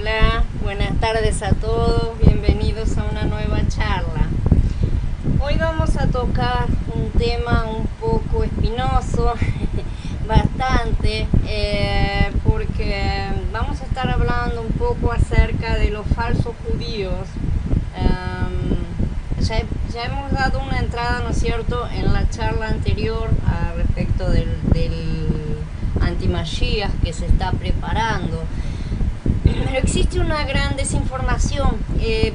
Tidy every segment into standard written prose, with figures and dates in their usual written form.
Hola, buenas tardes a todos, bienvenidos a una nueva charla. Hoy vamos a tocar un tema un poco espinoso, bastante, porque vamos a estar hablando un poco acerca de los falsos judíos. Ya hemos dado una entrada, ¿no es cierto?, en la charla anterior respecto del anti-Mashiach que se está preparando. Pero existe una gran desinformación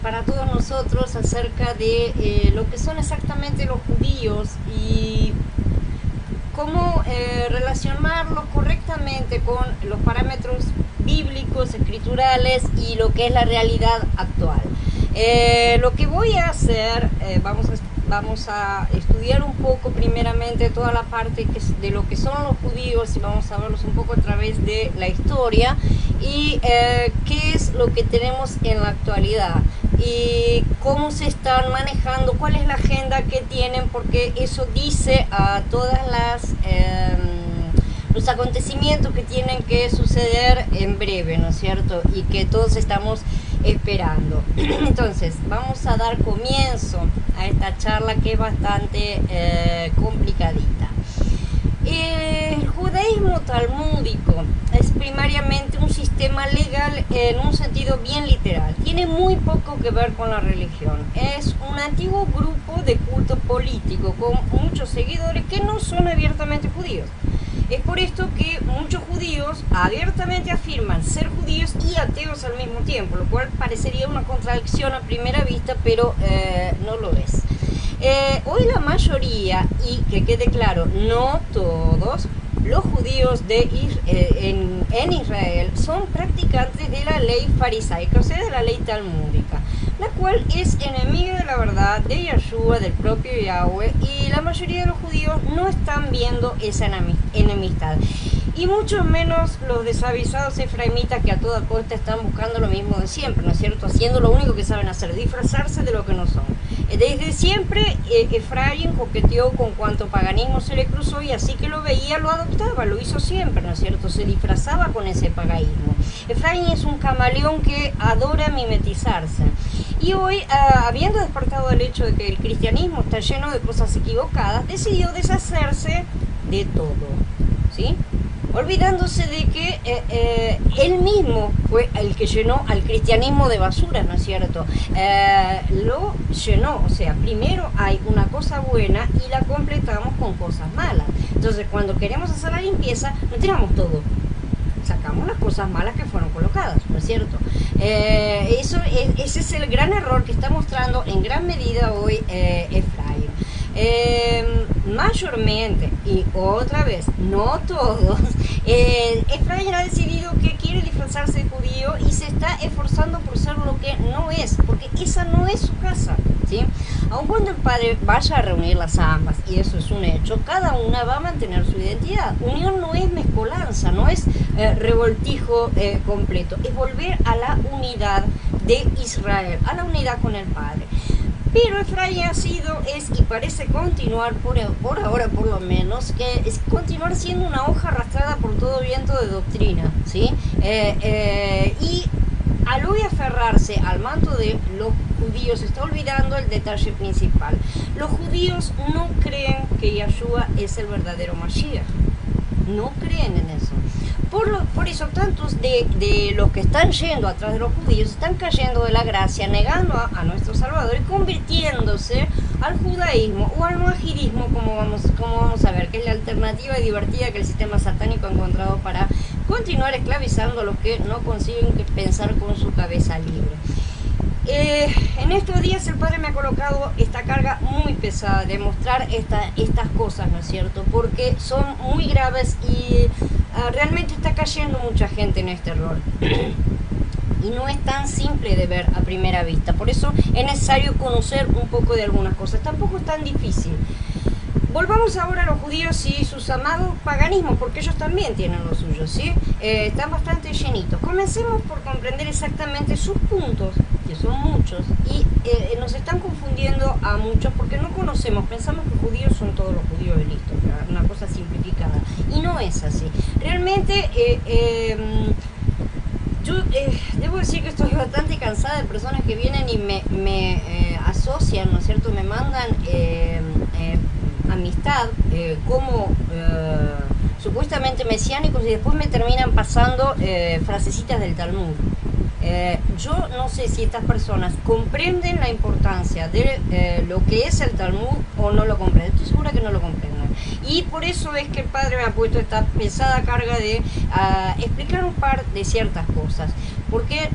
para todos nosotros acerca de lo que son exactamente los judíos y cómo relacionarlos correctamente con los parámetros bíblicos, escriturales y lo que es la realidad actual. Lo que voy a hacer, vamos a estudiar un poco primeramente toda la parte de lo que son los judíos y vamos a verlos un poco a través de la historia y qué es lo que tenemos en la actualidad y cómo se están manejando, cuál es la agenda que tienen, porque eso dice a todas los acontecimientos que tienen que suceder en breve, ¿no es cierto? Y que todos estamos esperando. Entonces, vamos a dar comienzo a esta charla que es bastante complicadita. El judaísmo talmúdico es primariamente un sistema legal en un sentido bien literal. Tiene muy poco que ver con la religión. Es un antiguo grupo de culto político con muchos seguidores que no son abiertamente judíos. Es por esto que muchos judíos abiertamente afirman ser judíos y ateos al mismo tiempo, lo cual parecería una contradicción a primera vista, pero no lo es. Hoy la mayoría, y que quede claro, no todos, los judíos en Israel son practicantes de la ley farisaica, o sea, de la ley talmúdica, la cual es enemiga de la verdad, de Yeshua, del propio Yahweh, y la mayoría de los judíos no están viendo esa enemistad. Y mucho menos los desavisados efraimitas que a toda costa están buscando lo mismo de siempre, ¿no es cierto? Haciendo lo único que saben hacer, disfrazarse de lo que no son. Desde siempre Efraín coqueteó con cuanto paganismo se le cruzó y así que lo veía, lo adoptaba, lo hizo siempre, ¿no es cierto? Se disfrazaba con ese paganismo. Efraín es un camaleón que adora mimetizarse. Y hoy, habiendo despertado el hecho de que el cristianismo está lleno de cosas equivocadas, decidió deshacerse de todo, ¿sí? Olvidándose de que él mismo fue el que llenó al cristianismo de basura, ¿no es cierto? Lo llenó, o sea, primero hay una cosa buena y la completamos con cosas malas. Entonces, cuando queremos hacer la limpieza, no tiramos todo, sacamos las cosas malas que fueron colocadas, ¿no es cierto? Ese es el gran error que está mostrando en gran medida hoy Efraín. Mayormente, y otra vez, no todos, Efraín ha decidido que quiere disfrazarse de judío y se está esforzando por ser lo que no es, porque esa no es su casa, ¿sí? Aun cuando el padre vaya a reunirlas a ambas, y eso es un hecho, cada una va a mantener su identidad. Unión no es mezcolanza, no es revoltijo completo, es volver a la unidad de Israel, a la unidad con el Padre. Pero Efraín es y parece continuar, por ahora por lo menos, que es continuar siendo una hoja arrastrada por todo viento de doctrina, ¿sí? Y al hoy aferrarse al manto de los judíos, se está olvidando el detalle principal. Los judíos no creen que Yeshua es el verdadero Mashiach. No creen en eso. Por eso tantos de los que están yendo atrás de los judíos están cayendo de la gracia, negando a nuestro Salvador y convirtiéndose al judaísmo o al noajirismo, como vamos a ver, que es la alternativa divertida que el sistema satánico ha encontrado para continuar esclavizando a los que no consiguen pensar con su cabeza libre. En estos días el Padre me ha colocado esta carga muy pesada de mostrar estas cosas, ¿no es cierto? Porque son muy graves y realmente está cayendo mucha gente en este error. Y no es tan simple de ver a primera vista. Por eso es necesario conocer un poco de algunas cosas. Tampoco es tan difícil. Volvamos ahora a los judíos y sus amados paganismos, porque ellos también tienen lo suyo, ¿sí? Están bastante llenitos. Comencemos por comprender exactamente sus puntos, que son muchos, y nos están confundiendo a muchos porque no conocemos, pensamos que judíos son todos los judíos y listo, una cosa simplificada, y no es así. Realmente Yo debo decir que estoy bastante cansada de personas que vienen y me asocian, ¿no es cierto? Me mandan amistad como supuestamente mesiánicos y después me terminan pasando frasecitas del Talmud. Yo no sé si estas personas comprenden la importancia de lo que es el Talmud o no lo comprenden. Estoy segura que no lo comprenden. Y por eso es que el padre me ha puesto esta pesada carga de explicar un par de ciertas cosas. Porque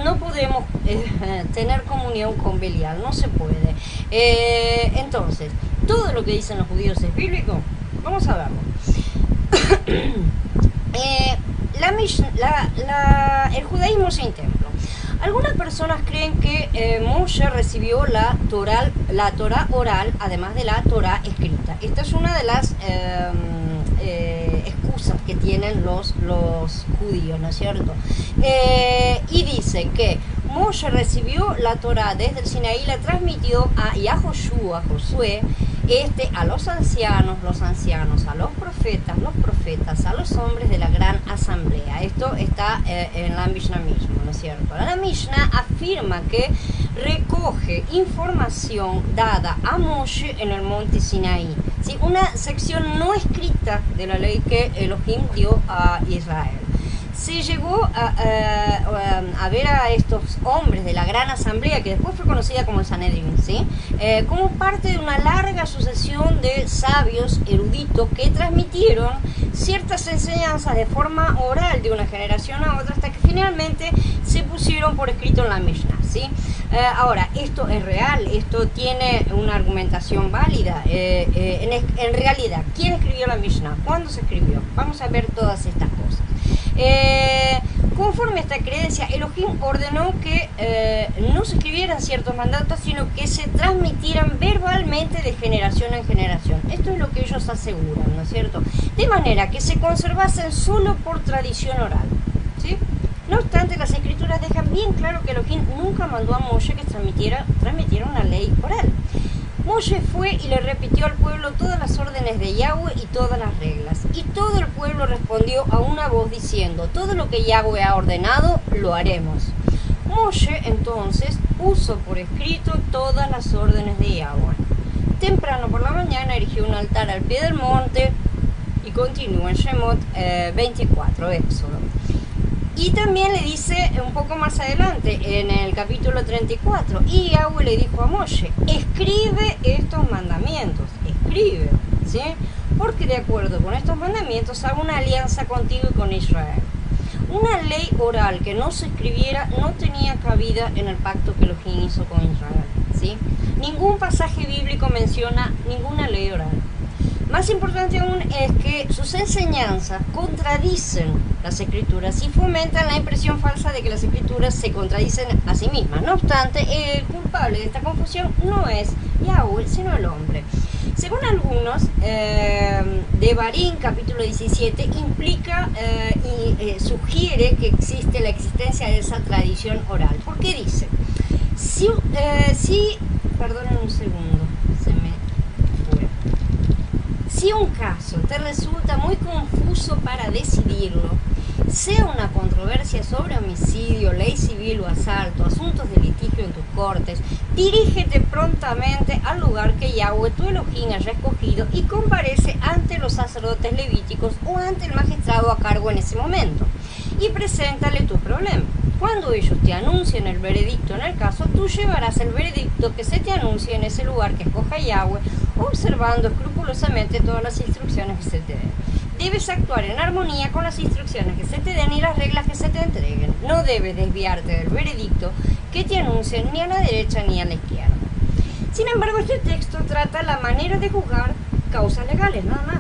no podemos tener comunión con Belial, no se puede. Entonces, ¿todo lo que dicen los judíos es bíblico? Vamos a verlo. El judaísmo sin templo. Algunas personas creen que Moshe recibió la Torá oral, además de la Torá escrita. Esta es una de las excusas que tienen los judíos, ¿no es cierto? Y dice que Moshe recibió la Torá desde el Sinaí y la transmitió a Josué, a los ancianos, a los profetas, a los hombres de la gran asamblea. Esto está en la Mishnah mismo, ¿no es cierto? La Mishnah afirma que recoge información dada a Moshe en el monte Sinaí, ¿sí? Una sección no escrita de la ley que Elohim dio a Israel. Se llegó a ver a estos hombres de la gran asamblea, que después fue conocida como el Sanedrín, ¿sí? Como parte de una larga sucesión de sabios eruditos que transmitieron ciertas enseñanzas de forma oral de una generación a otra hasta que finalmente se pusieron por escrito en la Mishnah, ¿sí? Ahora, esto es real, esto tiene una argumentación válida. En realidad, ¿quién escribió la Mishnah? ¿Cuándo se escribió? Vamos a ver todas estas cosas. Conforme a esta creencia, Elohim ordenó que no se escribieran ciertos mandatos, sino que se transmitieran verbalmente de generación en generación. Esto es lo que ellos aseguran, ¿no es cierto? De manera que se conservasen solo por tradición oral, ¿sí? No obstante, las escrituras dejan bien claro que Elohim nunca mandó a Moshe que transmitiera una ley oral. Moshe fue y le repitió al pueblo todas las órdenes de Yahweh y todas las reglas. Y todo el pueblo respondió a una voz diciendo: todo lo que Yahweh ha ordenado, lo haremos. Moshe entonces puso por escrito todas las órdenes de Yahweh. Temprano por la mañana erigió un altar al pie del monte y continúa en Shemot 24, Éxodo. Y también le dice un poco más adelante, en el capítulo 34, y Yahweh le dijo a Moshe: escribe estos mandamientos, escribe, ¿sí? Porque de acuerdo con estos mandamientos hago una alianza contigo y con Israel. Una ley oral que no se escribiera no tenía cabida en el pacto que Elohim hizo con Israel, ¿sí? Ningún pasaje bíblico menciona ninguna ley oral. Más importante aún es que sus enseñanzas contradicen las escrituras y fomentan la impresión falsa de que las escrituras se contradicen a sí mismas. No obstante, el culpable de esta confusión no es Yahweh, sino el hombre. Según algunos, Devarim, capítulo 17, implica y sugiere que existe la existencia de esa tradición oral. ¿Por qué dice? Perdonen un segundo, se me fue. Si un caso te resulta muy confuso para decidirlo, sea una controversia sobre homicidio, ley civil o asalto, asuntos de litigio en tus cortes, dirígete prontamente al lugar que Yahweh tu Elohim haya escogido y comparece ante los sacerdotes levíticos o ante el magistrado a cargo en ese momento y preséntale tu problema. Cuando ellos te anuncien el veredicto en el caso, tú llevarás el veredicto que se te anuncie en ese lugar que escoja Yahweh, observando escrupulosamente todas las instrucciones que se te den. Debes actuar en armonía con las instrucciones que se te den y las reglas que se te entreguen. No debes desviarte del veredicto que te anuncien ni a la derecha ni a la izquierda. Sin embargo, este texto trata la manera de juzgar causas legales, nada más.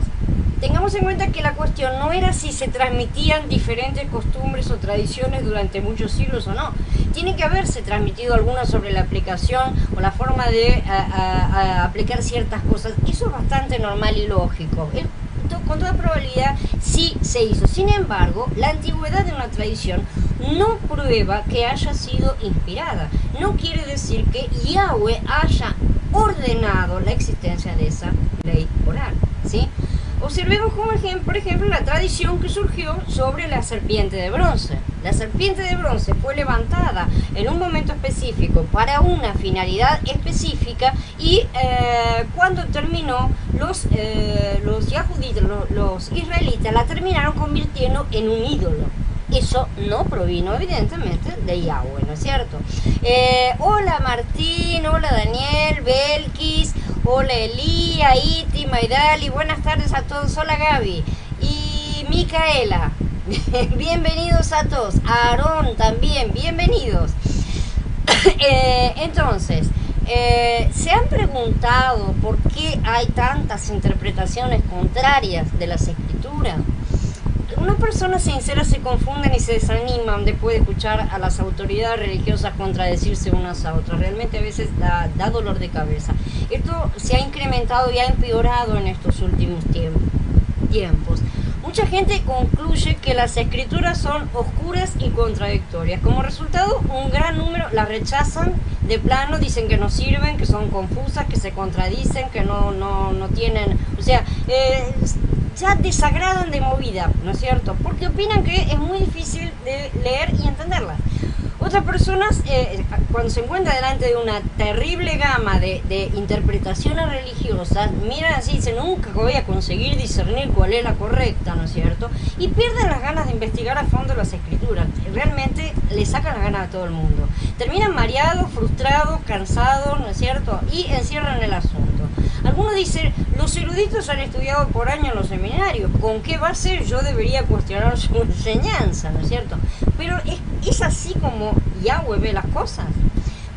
Tengamos en cuenta que la cuestión no era si se transmitían diferentes costumbres o tradiciones durante muchos siglos o no. Tiene que haberse transmitido alguna sobre la aplicación o la forma de aplicar ciertas cosas. Eso es bastante normal y lógico. Con toda probabilidad sí se hizo. Sin embargo, la antigüedad de una tradición no prueba que haya sido inspirada. No quiere decir que Yahweh haya ordenado la existencia de esa ley oral, ¿sí? Observemos como ejemplo, por ejemplo, la tradición que surgió sobre la serpiente de bronce. La serpiente de bronce fue levantada en un momento específico para una finalidad específica y cuando terminó los yahuditas, los israelitas la terminaron convirtiendo en un ídolo. Eso no provino evidentemente de Yahweh, ¿no es cierto? Hola Martín, hola Daniel, Belkis, hola Elía, Iti, Maidali, buenas tardes a todos, hola Gaby y Micaela, bienvenidos a todos, Aarón también, bienvenidos. Entonces, ¿se han preguntado por qué hay tantas interpretaciones contrarias de las escrituras? Unas personas sinceras se confunden y se desaniman después de escuchar a las autoridades religiosas contradecirse unas a otras. Realmente a veces da dolor de cabeza. Esto se ha incrementado y ha empeorado en estos últimos tiempos. Mucha gente concluye que las escrituras son oscuras y contradictorias. Como resultado, un gran número las rechazan de plano, dicen que no sirven, que son confusas, que se contradicen, que no tienen... O sea, ya desagradan de movida, ¿no es cierto? Porque opinan que es muy difícil de leer y entenderlas. Otras personas, cuando se encuentran delante de una terrible gama de interpretaciones religiosas, miran así y dicen, nunca voy a conseguir discernir cuál es la correcta, ¿no es cierto? Y pierden las ganas de investigar a fondo las escrituras. Realmente le sacan las ganas a todo el mundo. Terminan mareados, frustrados, cansados, ¿no es cierto? Y encierran el asunto. Algunos dicen, los eruditos han estudiado por años en los seminarios, ¿con qué base yo debería cuestionar su enseñanza, ¿no es cierto? Pero es así como Yahweh ve las cosas.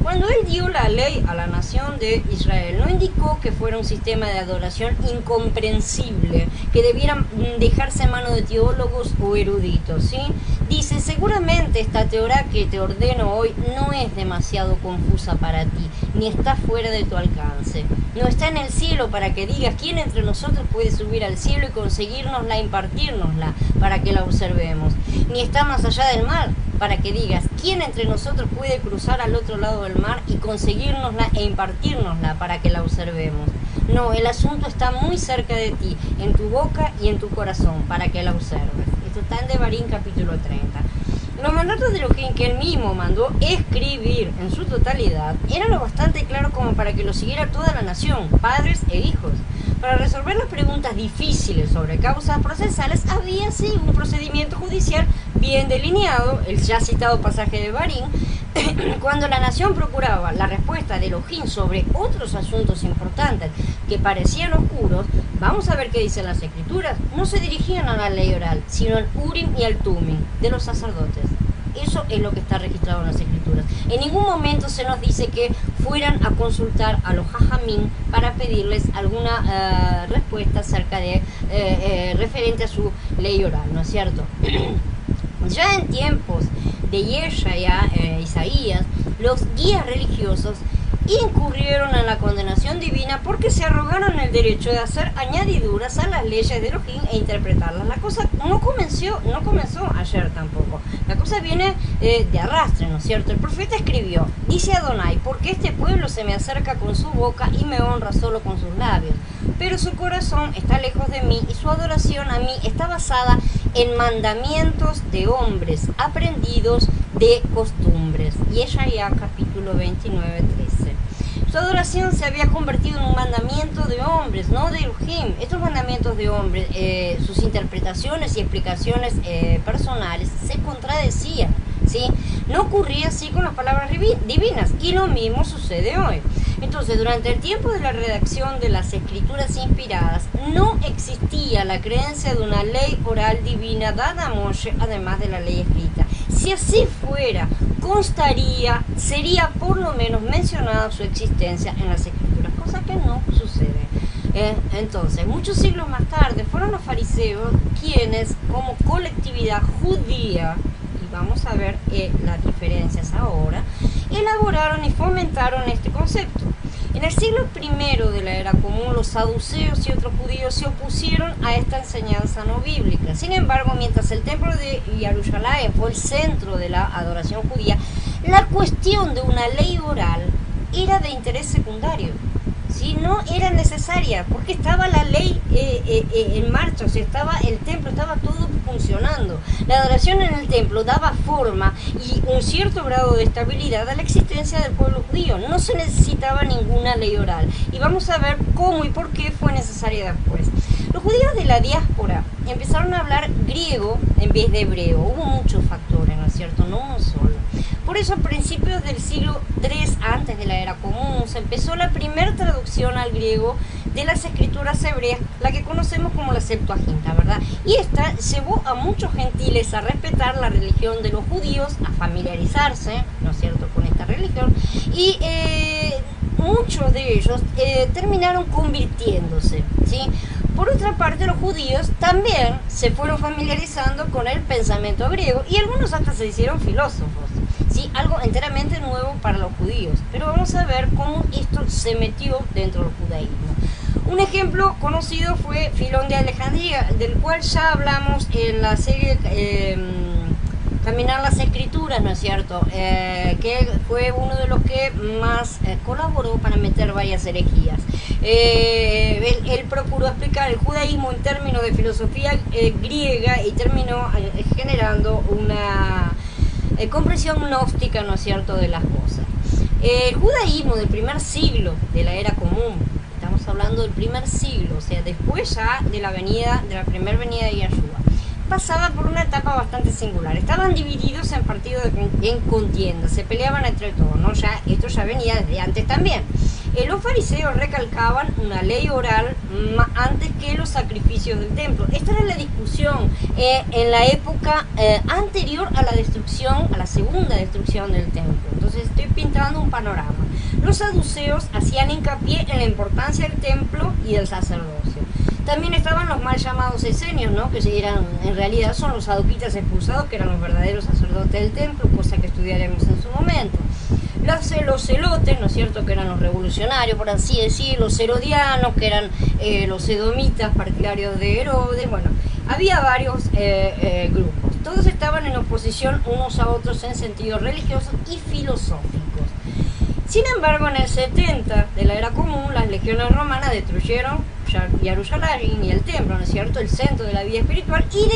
Cuando él dio la ley a la nación de Israel, no indicó que fuera un sistema de adoración incomprensible, que debieran dejarse en manos de teólogos o eruditos, ¿sí? Dice, seguramente esta teorá que te ordeno hoy no es demasiado confusa para ti, ni está fuera de tu alcance. No está en el cielo para que digas quién entre nosotros puede subir al cielo y conseguirnosla, impartírnosla, para que la observemos. Ni está más allá del mar, para que digas quién entre nosotros puede cruzar al otro lado del mar y conseguirnosla e impartírnosla, para que la observemos. No, el asunto está muy cerca de ti, en tu boca y en tu corazón, para que la observes. Esto está en Devarim capítulo 30. Los mandatos de Elohim que él mismo mandó escribir en su totalidad eran lo bastante claro como para que lo siguiera toda la nación, padres e hijos. Para resolver las preguntas difíciles sobre causas procesales había sí un procedimiento judicial bien delineado, el ya citado pasaje de Barín. Cuando la nación procuraba la respuesta de Elohim sobre otros asuntos importantes que parecían oscuros, vamos a ver qué dicen las escrituras, no se dirigían a la ley oral, sino al Urim y al Tumim de los sacerdotes. Eso es lo que está registrado en las escrituras. En ningún momento se nos dice que fueran a consultar a los Jajamín para pedirles alguna respuesta acerca de referente a su ley oral, ¿no es cierto? Ya en tiempos de Yeshaya, Isaías, los guías religiosos incurrieron en la condenación divina porque se arrogaron el derecho de hacer añadiduras a las leyes de Elohim e interpretarlas. La cosa no comenzó ayer tampoco. La cosa viene de arrastre, ¿no es cierto? El profeta escribió, dice Adonai, porque este pueblo se me acerca con su boca y me honra solo con sus labios, pero su corazón está lejos de mí y su adoración a mí está basada en mandamientos de hombres aprendidos de costumbres. Yeshaya capítulo 29, 13. Su adoración se había convertido en un mandamiento de hombres, no de Elohim. Estos mandamientos de hombres, sus interpretaciones y explicaciones personales se contradecían, ¿sí? No ocurría así con las palabras divinas, y lo mismo sucede hoy. Entonces, durante el tiempo de la redacción de las escrituras inspiradas, no existía la creencia de una ley oral divina dada a Moshe, además de la ley escrita. Si así fuera, constaría, sería por lo menos mencionada su existencia en las escrituras, cosa que no sucede. Entonces, muchos siglos más tarde, fueron los fariseos quienes, como colectividad judía, y vamos a ver las diferencias ahora, elaboraron y fomentaron este concepto. En el siglo I de la era común, los saduceos y otros judíos se opusieron a esta enseñanza no bíblica. Sin embargo, mientras el templo de Jerusalén fue el centro de la adoración judía, la cuestión de una ley oral era de interés secundario. ¿Sí? No era necesaria, porque estaba la ley en marcha, o sea, estaba el templo, estaba todo funcionando. La adoración en el templo daba forma y un cierto grado de estabilidad a la existencia del pueblo judío. No se necesitaba ninguna ley oral. Y vamos a ver cómo y por qué fue necesaria después. Los judíos de la diáspora empezaron a hablar griego en vez de hebreo. Hubo muchos factores, ¿no es cierto? No uno solo. Por eso, a principios del siglo III antes de la era común, se empezó la primera traducción al griego de las escrituras hebreas, la que conocemos como la Septuaginta, ¿verdad? Y esta llevó a muchos gentiles a respetar la religión de los judíos, a familiarizarse, ¿no es cierto?, con esta religión, y muchos de ellos terminaron convirtiéndose, ¿sí? Por otra parte, los judíos también se fueron familiarizando con el pensamiento griego y algunos hasta se hicieron filósofos, ¿sí? Algo enteramente nuevo para los judíos. Pero vamos a ver cómo esto se metió dentro del judaísmo. Un ejemplo conocido fue Filón de Alejandría, del cual ya hablamos en la serie Caminar las Escrituras, ¿no es cierto? Que fue uno de los que más colaboró para meter varias herejías. Él procuró explicar el judaísmo en términos de filosofía griega y terminó generando una comprensión gnóstica, ¿no es cierto?, de las cosas. El judaísmo del primer siglo de la era común, estamos hablando del primer siglo, o sea, después ya de la primera venida de Yahshua, pasaba por una etapa bastante singular. Estaban divididos en partidos en contienda, se peleaban entre todos, ¿no? Esto ya venía desde antes también. Los fariseos recalcaban una ley oral antes que los sacrificios del templo. Esta era la discusión en la época anterior a la destrucción, a la segunda destrucción del templo. Entonces estoy pintando un panorama. Los saduceos hacían hincapié en la importancia del templo y del sacerdocio. También estaban los mal llamados esenios, ¿no?, que en realidad son los saduquitas expulsados, que eran los verdaderos sacerdotes del templo, cosa que estudiaremos en su momento. Los celotes, ¿no es cierto?, que eran los revolucionarios, por así decir, los herodianos, que eran los edomitas, partidarios de Herodes. Bueno, había varios grupos. Todos estaban en oposición unos a otros en sentidos religiosos y filosóficos. Sin embargo, en el 70 de la era común, las legiones romanas destruyeron Jerusalén y el templo, ¿no es cierto?, el centro de la vida espiritual, y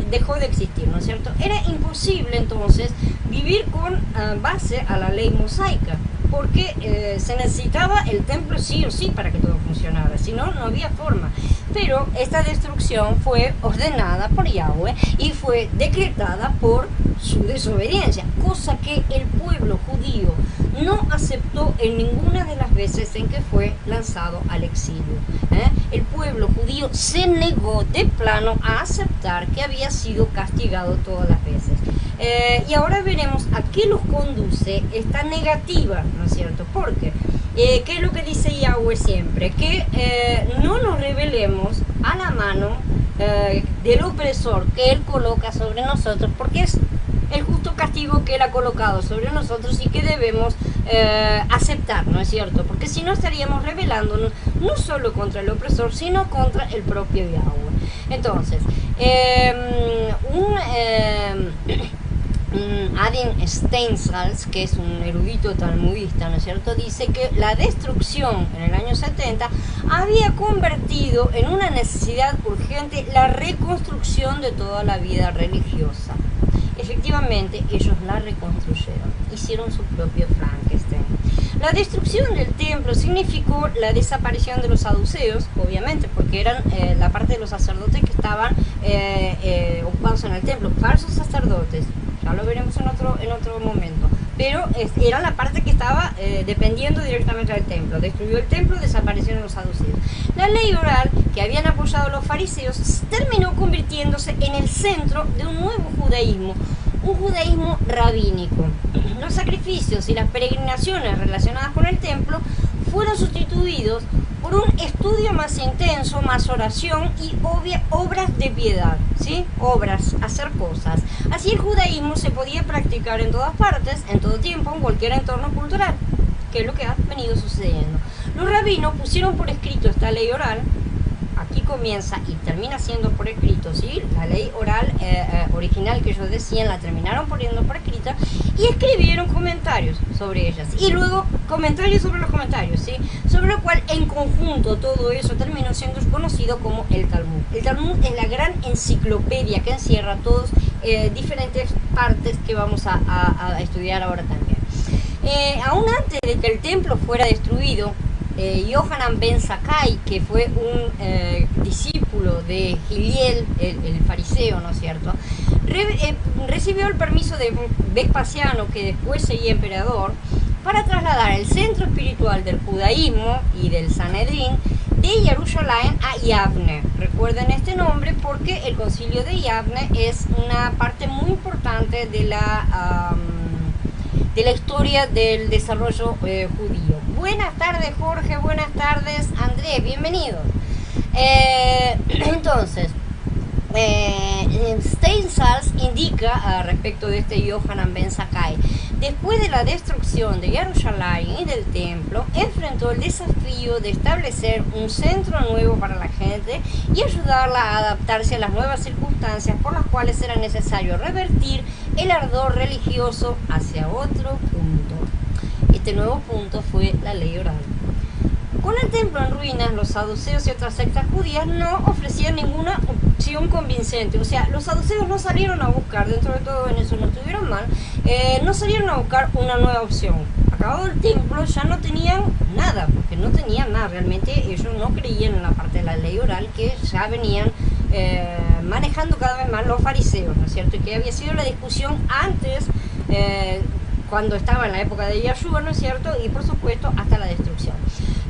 dejó de existir, ¿no es cierto? Era imposible entonces vivir con base a la ley mosaica, porque se necesitaba el templo sí o sí para que todo funcionara, si no, no había forma. Pero esta destrucción fue ordenada por Yahweh y fue decretada por su desobediencia, cosa que el pueblo judío no aceptó en ninguna de las veces en que fue lanzado al exilio. El pueblo judío se negó de plano a aceptar que había sido castigado todas las veces. Y ahora veremos a qué los conduce esta negativa, ¿no es cierto? Porque, ¿qué es lo que dice Yahweh siempre? Que no nos rebelemos a la mano del opresor que Él coloca sobre nosotros, porque es el justo castigo que Él ha colocado sobre nosotros y que debemos aceptar, ¿no es cierto? Porque si no estaríamos rebelándonos no solo contra el opresor, sino contra el propio Yahweh. Entonces, Adin Steinsaltz, que es un erudito talmudista, ¿no es cierto?, dice que la destrucción en el año 70 había convertido en una necesidad urgente la reconstrucción de toda la vida religiosa. Efectivamente, ellos la reconstruyeron, hicieron su propio Frankenstein. La destrucción del templo significó la desaparición de los saduceos, obviamente, porque eran la parte de los sacerdotes que estaban ocupados en el templo, falsos sacerdotes. Ya lo veremos en otro momento. Pero era la parte que estaba dependiendo directamente del templo. Destruyó el templo, desaparecieron los saduceos. La ley oral que habían apoyado los fariseos terminó convirtiéndose en el centro de un nuevo judaísmo, un judaísmo rabínico. Los sacrificios y las peregrinaciones relacionadas con el templo fueron sustituidos por un estudio más intenso, más oración y obras de piedad, ¿sí? Obras, hacer cosas. Así el judaísmo se podía practicar en todas partes, en todo tiempo, en cualquier entorno cultural, que es lo que ha venido sucediendo. Los rabinos pusieron por escrito esta ley oral. Aquí comienza y termina siendo por escrito, ¿sí? La ley oral original que ellos decían la terminaron poniendo por escrita, y escribieron comentarios sobre ellas y luego comentarios sobre los comentarios, ¿sí? Sobre lo cual en conjunto todo eso terminó siendo conocido como el Talmud. El Talmud es la gran enciclopedia que encierra todas diferentes partes que vamos a estudiar ahora también. Aún antes de que el templo fuera destruido, Yohanan ben Zakkai, que fue un discípulo de Hillel, el fariseo, ¿no es cierto?, recibió el permiso de Vespasiano, que después sería emperador, para trasladar el centro espiritual del judaísmo y del Sanedrín de Jerusalén a Yavne. Recuerden este nombre porque el concilio de Yavne es una parte muy importante de la historia del desarrollo judío. Buenas tardes, Jorge, buenas tardes, Andrés, bienvenidos. Entonces, Steinsaltz indica respecto de este Yohanan ben Zakkai: después de la destrucción de Jerusalén y del templo, enfrentó el desafío de establecer un centro nuevo para la gente y ayudarla a adaptarse a las nuevas circunstancias por las cuales era necesario revertir el ardor religioso hacia otro punto. Este nuevo punto fue la ley oral. Con el templo en ruinas, los saduceos y otras sectas judías no ofrecían ninguna opción convincente. O sea, los saduceos no salieron a buscar, dentro de todo en eso no estuvieron mal, no salieron a buscar una nueva opción. Acabado el templo ya no tenían nada, porque no tenían nada. Realmente ellos no creían en la parte de la ley oral que ya venían manejando cada vez más los fariseos, ¿no es cierto? Y que había sido la discusión antes, cuando estaba en la época de Yahshua, ¿no es cierto? Y por supuesto hasta la destrucción.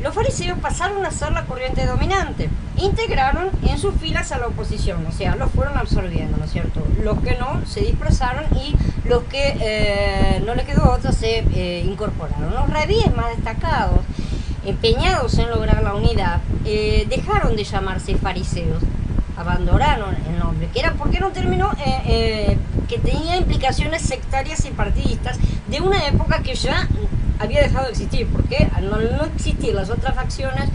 Los fariseos pasaron a ser la corriente dominante, integraron en sus filas a la oposición, o sea, los fueron absorbiendo, ¿no es cierto? Los que no se dispersaron y los que no les quedó otra se incorporaron. Los rabíes más destacados, empeñados en lograr la unidad, dejaron de llamarse fariseos, abandonaron el nombre, que era porque era un término que tenía implicaciones sectarias y partidistas de una época que ya había dejado de existir, porque al no existir las otras facciones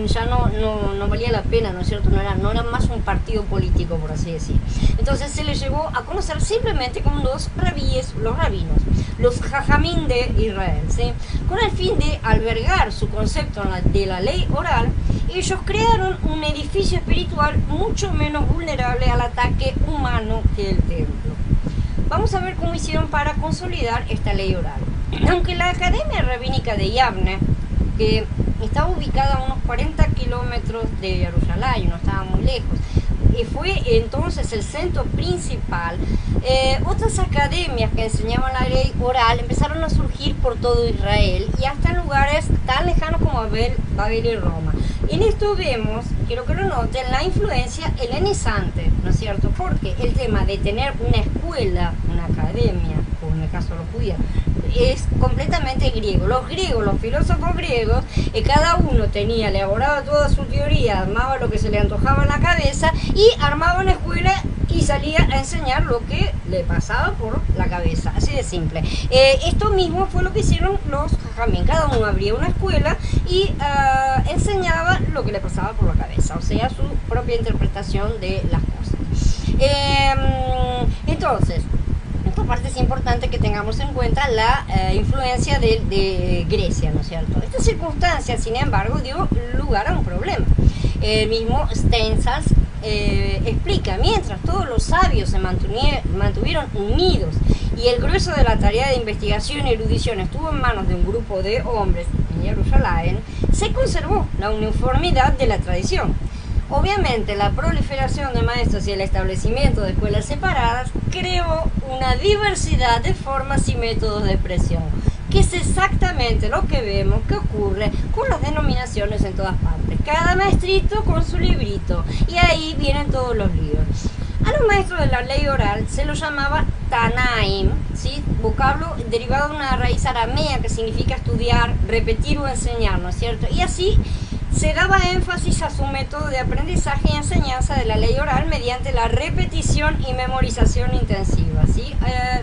ya no valía la pena, ¿no es cierto? No era más un partido político, por así decir. Entonces se les llegó a conocer simplemente como los rabíes, los rabinos, los jajamín de Israel, ¿sí? Con el fin de albergar su concepto de la ley oral, ellos crearon un edificio espiritual mucho menos vulnerable al ataque humano que el templo. Vamos a ver cómo hicieron para consolidar esta ley oral. Aunque la Academia Rabínica de Yavne, que estaba ubicada a unos 40 kilómetros de Jerusalén, no estaba muy lejos, y fue entonces el centro principal, otras academias que enseñaban la ley oral empezaron a surgir por todo Israel y hasta en lugares tan lejanos como Babel y Roma. En esto vemos, quiero que lo noten, la influencia helenizante, ¿no es cierto? Porque el tema de tener una escuela, una academia, como en el caso de los judíos, es completamente griego. Los griegos, los filósofos griegos, cada uno tenía elaborada toda su teoría, armaba lo que se le antojaba en la cabeza y armaba una escuela y salía a enseñar lo que le pasaba por la cabeza, así de simple. Esto mismo fue lo que hicieron los jajamín. Cada uno abría una escuela y enseñaba lo que le pasaba por la cabeza, o sea, su propia interpretación de las cosas. Entonces, esta parte es importante que tengamos en cuenta la influencia de Grecia, ¿no es cierto? Esta circunstancia, sin embargo, dio lugar a un problema. El mismo Steinsaltz explica: mientras todos los sabios se mantuvieron unidos y el grueso de la tarea de investigación y erudición estuvo en manos de un grupo de hombres en Jerusalén, se conservó la uniformidad de la tradición. Obviamente, la proliferación de maestros y el establecimiento de escuelas separadas creó una diversidad de formas y métodos de expresión, que es exactamente lo que vemos que ocurre con las denominaciones en todas partes. Cada maestrito con su librito, y ahí vienen todos los libros. A los maestros de la ley oral se los llamaba Tanaim, ¿sí? Vocablo derivado de una raíz aramea que significa estudiar, repetir o enseñar, ¿no es cierto? Y así se daba énfasis a su método de aprendizaje y enseñanza de la ley oral mediante la repetición y memorización intensiva, ¿sí?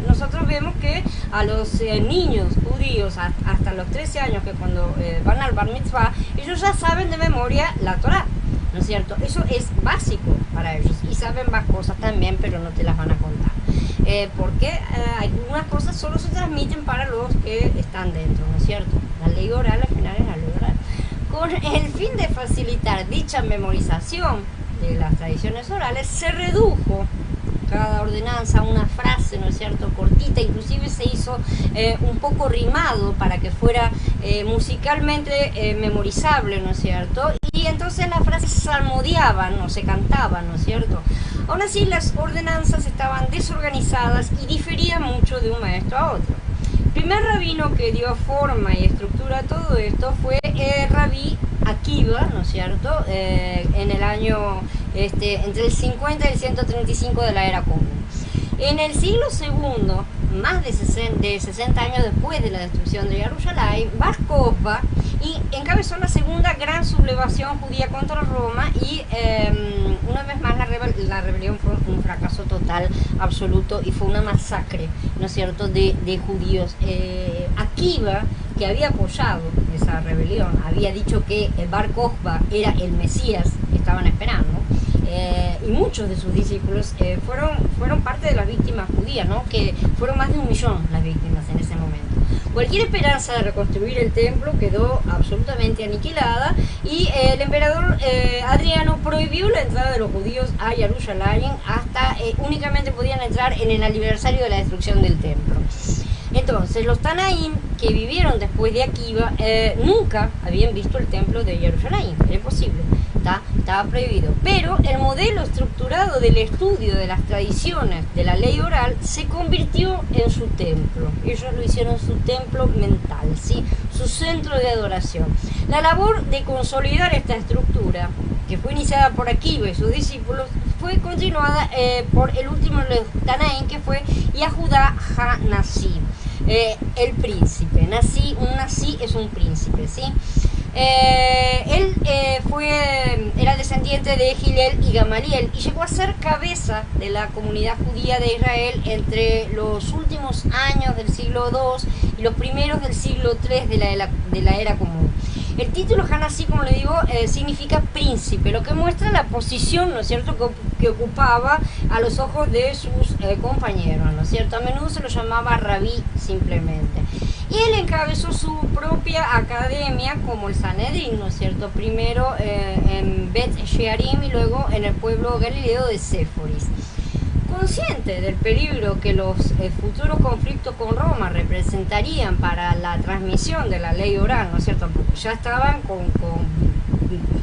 Nosotros vemos que a los niños judíos hasta los 13 años, que cuando van al Bar Mitzvah, ellos ya saben de memoria la Torá, ¿no es cierto? Eso es básico para ellos y saben más cosas también, pero no te las van a contar. porque algunas cosas solo se transmiten para los que están dentro, ¿no es cierto? La ley oral al final es la ley oral. Con el fin de facilitar dicha memorización de las tradiciones orales, se redujo cada ordenanza a una frase, ¿no es cierto?, cortita, inclusive se hizo un poco rimado para que fuera musicalmente memorizable, ¿no es cierto? Y entonces las frases se salmodiaban o se cantaban, ¿no es cierto? Aún así las ordenanzas estaban desorganizadas y diferían mucho de un maestro a otro. El primer rabino que dio forma y estructura a todo esto fue Rabí Akiva, ¿no es cierto?, en el año entre el 50 y el 135 de la era común. En el siglo II, más de 60 años después de la destrucción de Jerusalén, Bar Kokhba encabezó la segunda gran sublevación judía contra Roma y una vez más la rebelión fue un fracaso total, absoluto, y fue una masacre, ¿no es cierto?, de judíos. Akiva, que había apoyado esa rebelión, había dicho que el Bar Kokhba era el Mesías que estaban esperando, y muchos de sus discípulos fueron parte de las víctimas judías, ¿no?, que fueron más de 1 millón las víctimas en ese momento. Cualquier esperanza de reconstruir el templo quedó absolutamente aniquilada y el emperador Adriano prohibió la entrada de los judíos a Jerusalén hasta únicamente podían entrar en el aniversario de la destrucción del templo. Entonces los Tanaim que vivieron después de Akiva nunca habían visto el templo de Jerusalén, era imposible, estaba prohibido. Pero el modelo estructurado del estudio de las tradiciones de la ley oral se convirtió en su templo. Ellos lo hicieron su templo mental, ¿sí?, su centro de adoración. La labor de consolidar esta estructura, que fue iniciada por Akiva y sus discípulos, fue continuada por el último de los Tanaim, que fue Yahudá ha-Nasi, el príncipe. Un Nasi es un príncipe, ¿sí? Él era descendiente de Hillel y Gamaliel y llegó a ser cabeza de la comunidad judía de Israel entre los últimos años del siglo II y los primeros del siglo III de la era común. El título Hanasí, como le digo, significa príncipe, lo que muestra la posición, ¿no es cierto?, que ocupaba a los ojos de sus compañeros, ¿no es cierto? A menudo se lo llamaba rabí simplemente. Y él encabezó su propia academia como el Sanedrín, ¿no es cierto?, primero en Bet Shearim y luego en el pueblo galileo de Séforis. Consciente del peligro que los futuros conflictos con Roma representarían para la transmisión de la ley oral, ¿no es cierto?, porque ya estaban con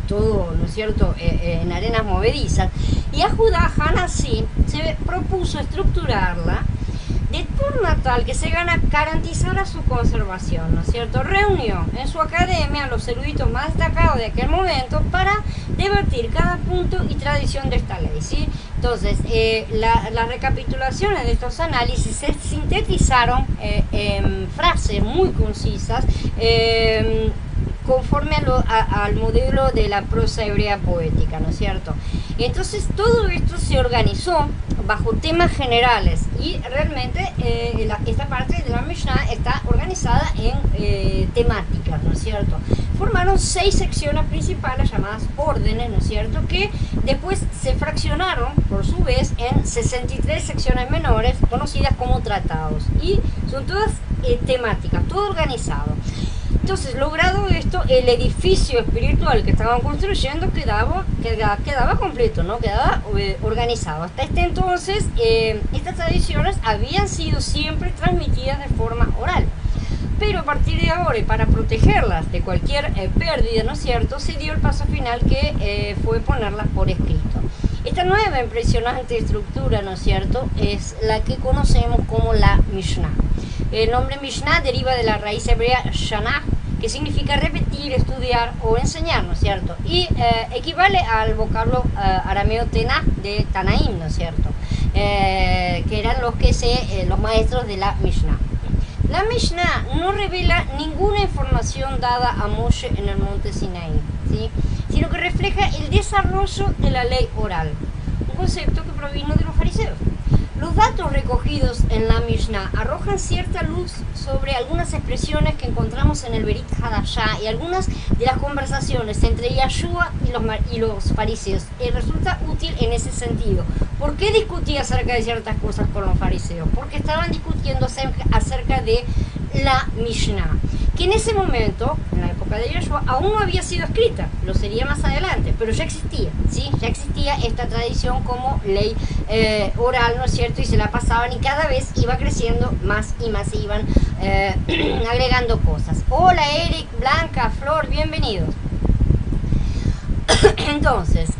todo, ¿no es cierto?, en arenas movedizas, y a Judá Hanasí se propuso estructurarla de forma tal que se garantizara su conservación, ¿no es cierto? Reunió en su academia a los eruditos más destacados de aquel momento para debatir cada punto y tradición de esta ley, ¿sí? Entonces, las recapitulaciones de estos análisis se sintetizaron en frases muy concisas, conforme al modelo de la prosa hebrea poética, ¿no es cierto? Entonces todo esto se organizó bajo temas generales y realmente esta parte de la Mishnah está organizada en temáticas, ¿no es cierto? Formaron 6 secciones principales llamadas órdenes, ¿no es cierto?, que después se fraccionaron por su vez en 63 secciones menores conocidas como tratados, y son todas temáticas, todo organizado. Entonces, logrado esto, el edificio espiritual que estaban construyendo quedaba completo, ¿no?, quedaba organizado. Hasta este entonces, estas tradiciones habían sido siempre transmitidas de forma oral. Pero a partir de ahora, y para protegerlas de cualquier pérdida, ¿no es cierto?, se dio el paso final que fue ponerlas por escrito. Esta nueva impresionante estructura, ¿no es cierto?, es la que conocemos como la Mishnah. El nombre Mishnah deriva de la raíz hebrea Shanah, que significa repetir, estudiar o enseñar, ¿no es cierto?, y equivale al vocablo arameo Tenah de Tanaim, ¿no es cierto?, que eran los maestros de la Mishnah. La Mishnah no revela ninguna información dada a Moshe en el monte Sinaí, ¿sí?, sino que refleja el desarrollo de la ley oral, un concepto que provino de los fariseos. Los datos recogidos en la Mishnah arrojan cierta luz sobre algunas expresiones que encontramos en el Berit Hadashah y algunas de las conversaciones entre Yahshua y los fariseos. Resulta útil en ese sentido, ¿Por qué discutía acerca de ciertas cosas con los fariseos? Porque estaban discutiendo acerca de la Mishnah, que en ese momento, en la época de Yeshua, aún no había sido escrita, lo sería más adelante, pero ya existía, ¿sí? Ya existía esta tradición como ley oral, ¿no es cierto? Y se la pasaban y cada vez iba creciendo más y más, se iban agregando cosas. Hola Eric, Blanca, Flor, bienvenidos. Entonces,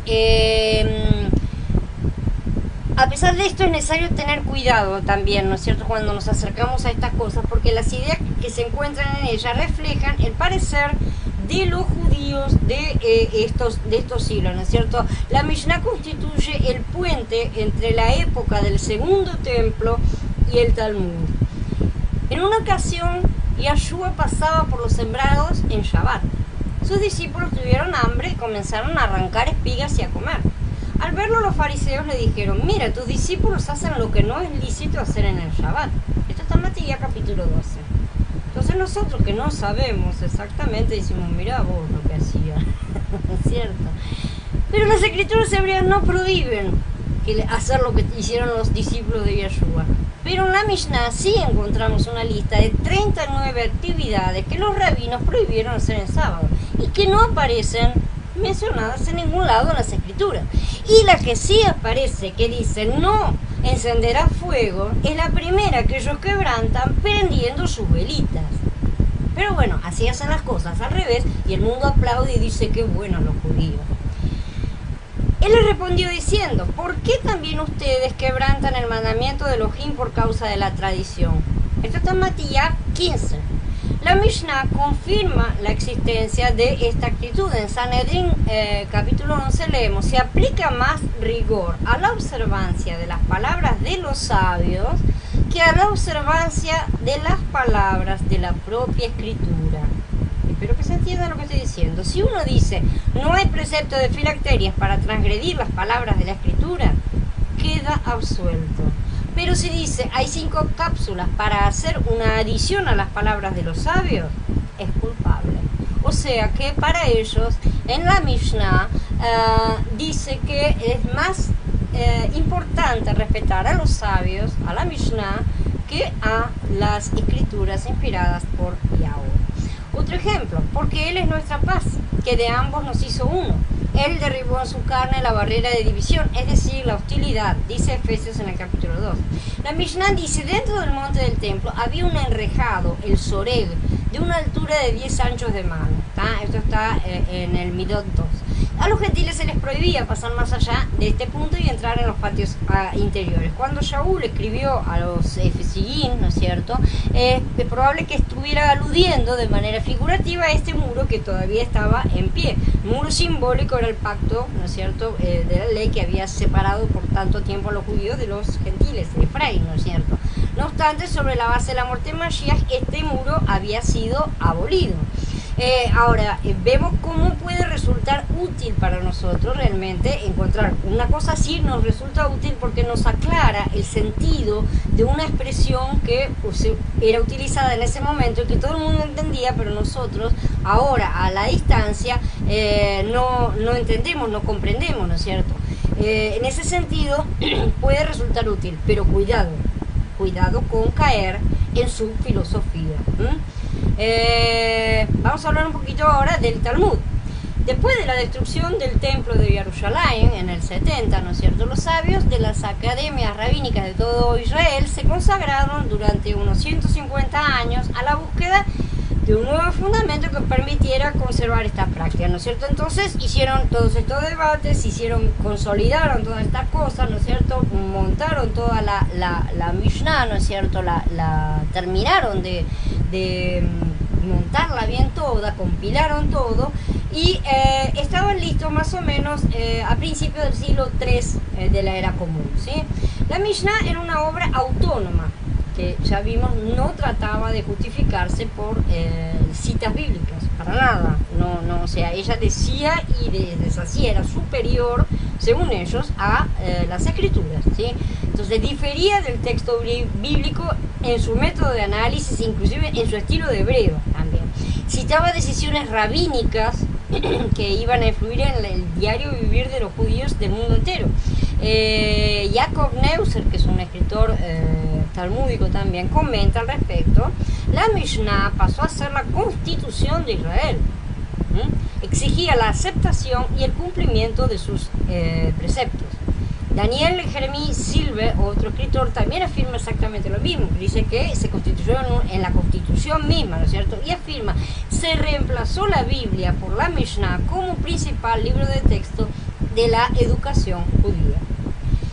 a pesar de esto es necesario tener cuidado también, ¿no es cierto?, cuando nos acercamos a estas cosas, porque las ideas que se encuentran en ellas reflejan el parecer de los judíos de estos siglos, ¿no es cierto? La Mishnah constituye el puente entre la época del segundo templo y el Talmud. En una ocasión, Yeshua pasaba por los sembrados en Shabbat. Sus discípulos tuvieron hambre y comenzaron a arrancar espigas y a comer. Al verlo, los fariseos le dijeron: mira, tus discípulos hacen lo que no es lícito hacer en el Shabbat. Esto está en Matthew capítulo 12. Entonces nosotros que no sabemos exactamente decimos: mira vos lo que hacía, ¿es cierto? Pero las escrituras hebreas no prohíben hacer lo que hicieron los discípulos de Yeshua. Pero en la Mishnah sí encontramos una lista de 39 actividades que los rabinos prohibieron hacer en sábado y que no aparecen mencionadas en ningún lado en las escrituras. Y la que sí aparece, que dice no encenderá fuego, es la primera que ellos quebrantan prendiendo sus velitas. Pero bueno, así hacen las cosas al revés y el mundo aplaude y dice qué buenos los judíos. Él les respondió diciendo: ¿por qué también ustedes quebrantan el mandamiento de Elohim por causa de la tradición? Esto está en Matthew 15. La Mishnah confirma la existencia de esta actitud. En Sanedrín capítulo 11 leemos: se aplica más rigor a la observancia de las palabras de los sabios que a la observancia de las palabras de la propia escritura. Espero que se entienda lo que estoy diciendo. Si uno dice no hay precepto de filacterias para transgredir las palabras de la escritura, queda absuelto. Pero si dice hay 5 cápsulas para hacer una adición a las palabras de los sabios, es culpable. O sea que para ellos en la Mishnah dice que es más importante respetar a los sabios, a la Mishnah, que a las escrituras inspiradas por Yahweh. Otro ejemplo: porque Él es nuestra paz, que de ambos nos hizo uno. Él derribó en su carne la barrera de división, es decir, la hostilidad, dice Efesios en el capítulo 2. La Mishnah dice: dentro del monte del templo había un enrejado, el soreg, de una altura de 10 anchos de mano. Esto está en el Midot 2. A los gentiles se les prohibía pasar más allá de este punto y entrar en los patios interiores. Cuando Shaul escribió a los Efesiín, ¿no es cierto?, es probable que estuviera aludiendo de manera figurativa a este muro que todavía estaba en pie. Muro simbólico era el pacto, ¿no es cierto?, de la ley que había separado por tanto tiempo a los judíos de los gentiles, de Efraín, ¿no es cierto? No obstante, sobre la base de la muerte de Mashiach, este muro había sido abolido. Ahora, vemos cómo puede resultar útil para nosotros realmente encontrar una cosa así. Nos resulta útil porque nos aclara el sentido de una expresión que era utilizada en ese momento y que todo el mundo entendía, pero nosotros ahora a la distancia no entendemos, no comprendemos, ¿no es cierto? En ese sentido puede resultar útil, pero cuidado con caer en su filosofía. Vamos a hablar un poquito ahora del Talmud. Después de la destrucción del templo de Jerusalén en el 70, ¿no es cierto?, los sabios de las academias rabínicas de todo Israel se consagraron durante unos 150 años a la búsqueda de un nuevo fundamento que permitiera conservar esta práctica, ¿no es cierto? Entonces hicieron todos estos debates, consolidaron todas estas cosas, ¿no es cierto?, montaron toda la Mishnah, ¿no es cierto?, terminaron de montarla bien toda, compilaron todo y estaban listos más o menos a principios del siglo III de la era común, ¿sí? La Mishnah era una obra autónoma que ya vimos no trataba de justificarse por citas bíblicas, para nada, no, o sea, ella decía y deshacía, era superior, según ellos, a las escrituras, ¿sí? Entonces difería del texto bíblico en su método de análisis, inclusive en su estilo de hebreo también. Citaba decisiones rabínicas que iban a influir en el diario vivir de los judíos del mundo entero. Jacob Neuser, que es un escritor talmúdico también, comenta al respecto. La Mishnah pasó a ser la constitución de Israel. Exigía la aceptación y el cumplimiento de sus preceptos. Daniel Jeremy Silve, otro escritor, también afirma exactamente lo mismo. Dice que se constituyó en la Constitución misma, ¿no es cierto? Y afirma, se reemplazó la Biblia por la Mishnah como principal libro de texto de la educación judía.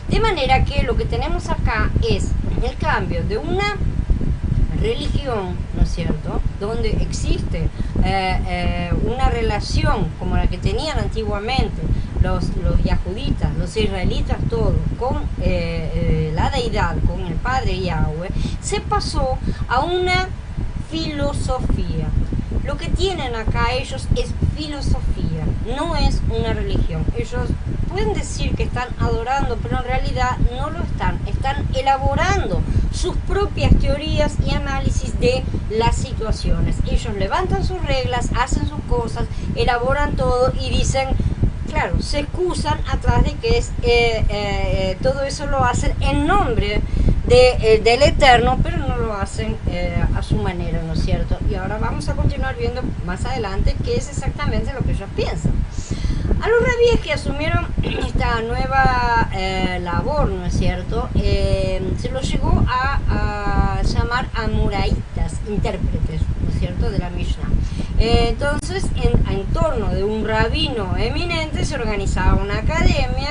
De manera que lo que tenemos acá es el cambio de una religión, ¿no es cierto?, donde existe una relación como la que tenían antiguamente los yahuditas, los israelitas, todos, con la deidad, con el Padre Yahweh, se pasó a una filosofía. Lo que tienen acá ellos es filosofía, no es una religión. Ellos pueden decir que están adorando, pero en realidad no lo están. Están elaborando sus propias teorías y análisis de las situaciones. Ellos levantan sus reglas, hacen sus cosas, elaboran todo y dicen, claro, se excusan atrás de que es todo eso lo hacen en nombre del Eterno, pero no lo hacen a su manera, ¿no es cierto? Y ahora vamos a continuar viendo más adelante qué es exactamente lo que ellos piensan. A los rabíes que asumieron esta nueva labor, ¿no es cierto?, se los llegó a llamar amoraitas, intérpretes, ¿no es cierto?, de la Mishnah. Entonces, en torno de un rabino eminente se organizaba una academia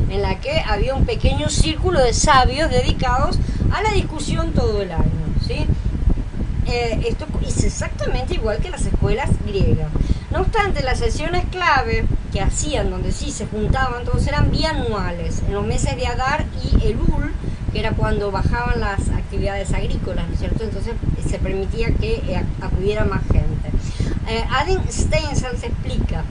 en la que había un pequeño círculo de sabios dedicados a la discusión todo el año, ¿sí? Esto es exactamente igual que las escuelas griegas. No obstante, las sesiones clave que hacían, donde sí se juntaban todos, eran bianuales, en los meses de Adar y Elul, que era cuando bajaban las actividades agrícolas, ¿no es cierto? Entonces se permitía que acudiera más gente. Adin Steinsaltz explica,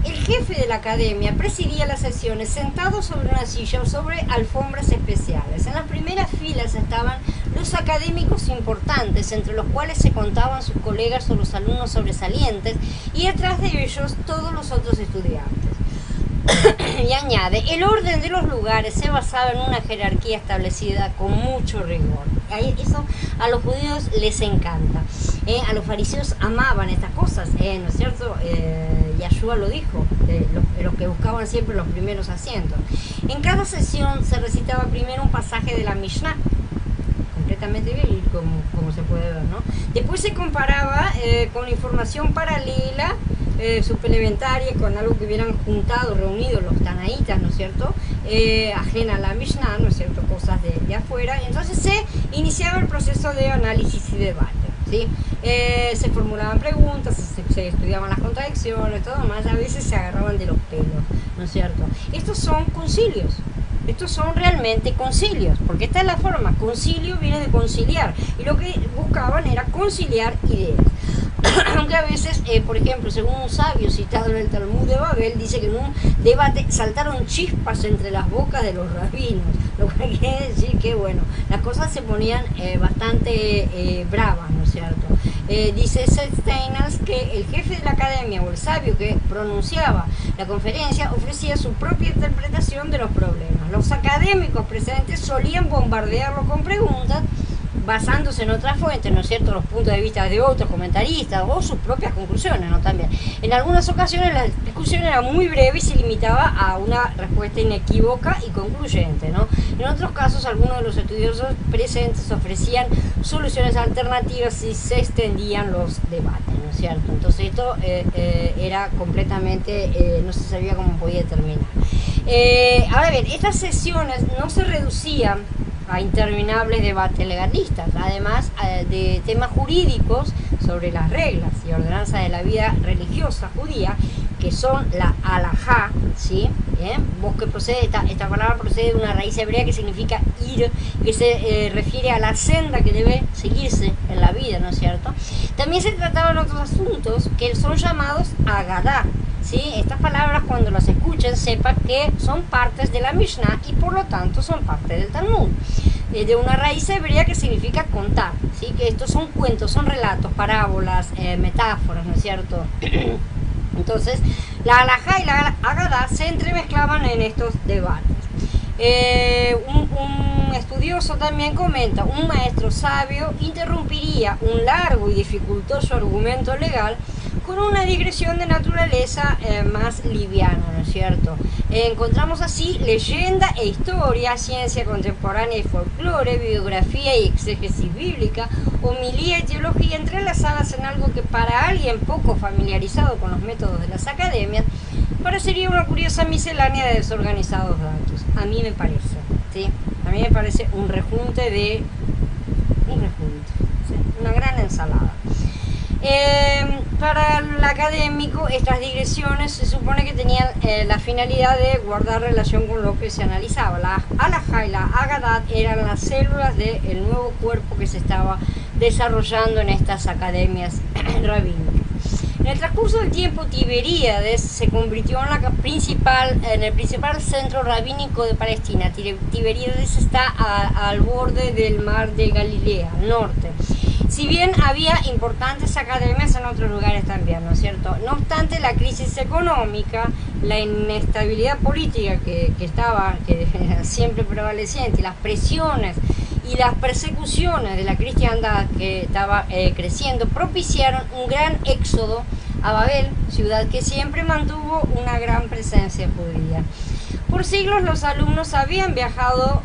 el jefe de la academia presidía las sesiones sentado sobre una silla o sobre alfombras especiales. En las primeras filas estaban los académicos importantes, entre los cuales se contaban sus colegas o los alumnos sobresalientes, y detrás de ellos todos los otros estudiantes. Y añade, el orden de los lugares se basaba en una jerarquía establecida con mucho rigor. Eso a los judíos les encanta. A los fariseos amaban estas cosas, ¿no es cierto? Yahshua lo dijo, los que buscaban siempre los primeros asientos. En cada sesión se recitaba primero un pasaje de la Mishnah, completamente bien, como se puede ver, ¿no? Después se comparaba con información paralela, suplementaria, con algo que hubieran juntado, reunido los tanaítas, ¿no es cierto?, ajena a la Mishnah, ¿no es cierto?, cosas de afuera. Entonces se iniciaba el proceso de análisis y debate, ¿sí? Se formulaban preguntas, se estudiaban las contradicciones, todo más, a veces se agarraban de los pelos, ¿no es cierto? Estos son concilios. Estos son realmente concilios, porque esta es la forma, concilio viene de conciliar, y lo que buscaban era conciliar ideas. Aunque a veces, por ejemplo, según un sabio citado en el Talmud de Babel, dice que en un debate saltaron chispas entre las bocas de los rabinos, lo que quiere decir que, bueno, las cosas se ponían bastante bravas, ¿no es cierto? Dice Steinals que el jefe de la academia o el sabio que pronunciaba la conferencia ofrecía su propia interpretación de los problemas. Los académicos presentes solían bombardearlo con preguntas basándose en otras fuentes, ¿no es cierto?, los puntos de vista de otros comentaristas o sus propias conclusiones, ¿no? También. En algunas ocasiones la discusión era muy breve y se limitaba a una respuesta inequívoca y concluyente, ¿no? En otros casos, algunos de los estudiosos presentes ofrecían soluciones alternativas y se extendían los debates, ¿no es cierto? Entonces esto era completamente, no se sabía cómo podía terminar. Ahora bien, estas sesiones no se reducían a interminables debates legalistas, además de temas jurídicos sobre las reglas y ordenanzas de la vida religiosa judía, que son la halajá, ¿sí? Vos que procede, esta palabra procede de una raíz hebrea que significa ir, que se refiere a la senda que debe seguirse en la vida, ¿no es cierto? También se trataban otros asuntos que son llamados agadá, ¿sí? Estas palabras, cuando las escuchen, sepan que son partes de la Mishnah y por lo tanto son parte del Talmud, de una raíz hebrea que significa contar, ¿sí? Que estos son cuentos, son relatos, parábolas, metáforas, ¿no es cierto? Entonces, la halajá y la agadá se entremezclaban en estos debates. Un estudioso también comenta: un maestro sabio interrumpiría un largo y dificultoso argumento legal con una digresión de naturaleza más liviana, ¿no es cierto? Encontramos así leyenda e historia, ciencia contemporánea y folclore, biografía y exégesis bíblica, homilía y teología entrelazadas en algo que para alguien poco familiarizado con los métodos de las academias parecería una curiosa miscelánea de desorganizados datos. A mí me parece, ¿sí? A mí me parece un rejunte, ¿sí? Una gran ensalada. Para el académico, estas digresiones se supone que tenían la finalidad de guardar relación con lo que se analizaba. La halajá y la agadat eran las células del nuevo cuerpo que se estaba desarrollando en estas academias rabínicas. En el transcurso del tiempo, Tiberíades se convirtió en el principal centro rabínico de Palestina. Tiberíades está al borde del mar de Galilea, al norte. Si bien había importantes academias en otros lugares también, ¿no es cierto? No obstante, la crisis económica, la inestabilidad política que era siempre prevaleciente, y las presiones y las persecuciones de la cristiandad que estaba creciendo, propiciaron un gran éxodo a Babel, ciudad que siempre mantuvo una gran presencia judía. Por siglos los alumnos habían viajado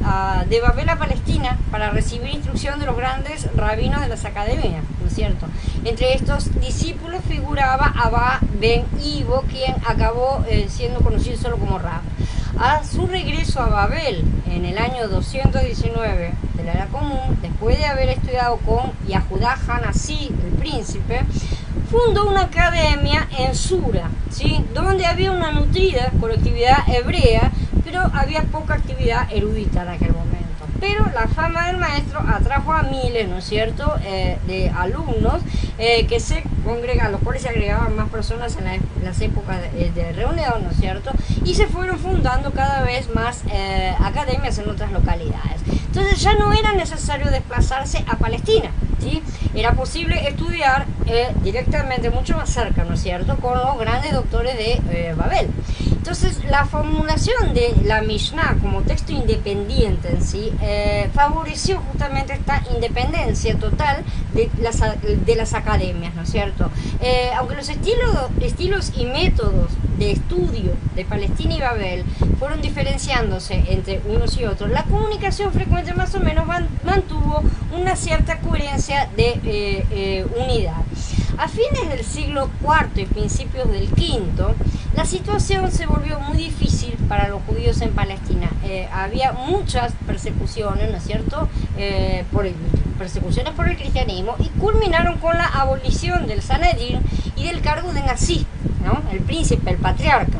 de Babel a Palestina para recibir instrucción de los grandes rabinos de las academias, ¿no es cierto? Entre estos discípulos figuraba Abba ben Ivo, quien acabó siendo conocido solo como Rab. A su regreso a Babel en el año 219 de la Era Común, después de haber estudiado con Yahudá Hanasí, el príncipe, fundó una academia en Sura, ¿sí? Donde había una nutrida colectividad hebrea, pero había poca actividad erudita en aquel momento. Pero la fama del maestro atrajo a miles, ¿no es cierto?, de alumnos que se congregan, a los cuales se agregaban más personas en las épocas de reunión, ¿no es cierto?, y se fueron fundando cada vez más academias en otras localidades. Entonces ya no era necesario desplazarse a Palestina, ¿sí? Era posible estudiar directamente, mucho más cerca, ¿no es cierto?, con los grandes doctores de Babel. Entonces, la formulación de la Mishnah como texto independiente en sí favoreció justamente esta independencia total de las academias, ¿no es cierto? Aunque los estilos y métodos de estudio de Palestina y Babel fueron diferenciándose entre unos y otros, la comunicación frecuente más o menos mantuvo una cierta coherencia de unidad. A fines del siglo IV y principios del V, la situación se volvió muy difícil para los judíos en Palestina. Había muchas persecuciones, ¿no es cierto?, persecuciones por el cristianismo, y culminaron con la abolición del Sanedrín y del cargo de Nasí, ¿no?, el príncipe, el patriarca.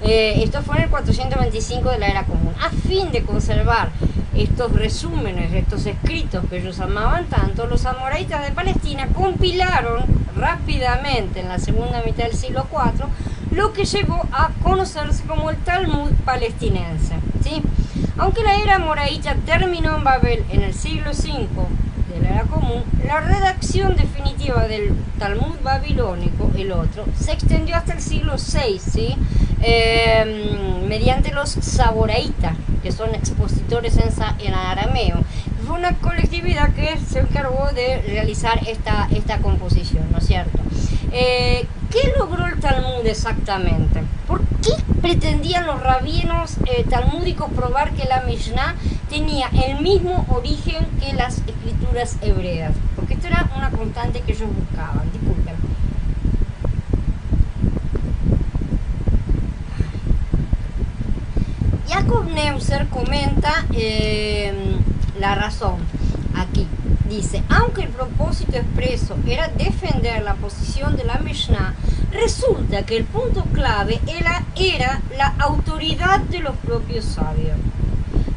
Esto fue en el 425 de la Era Común. A fin de conservar estos resúmenes, estos escritos que ellos amaban tanto, los amoraitas de Palestina compilaron rápidamente en la segunda mitad del siglo IV lo que llegó a conocerse como el Talmud palestinense, ¿sí? Aunque la era amoraíta terminó en Babel en el siglo V de la Era Común, la redacción definitiva del Talmud babilónico, el otro, se extendió hasta el siglo VI, ¿sí?, mediante los saboraitas, que son expositores en arameo. Fue una colectividad que se encargó de realizar esta composición, ¿no es cierto? ¿Qué logró el Talmud exactamente? ¿Por qué pretendían los rabinos talmúdicos probar que la Mishnah tenía el mismo origen que las escrituras hebreas? Porque esto era una constante que ellos buscaban. Disculpen. Jacob Neuser comenta la razón aquí. Dice: aunque el propósito expreso era defender la posición de la Mishnah, resulta que el punto clave era la autoridad de los propios sabios.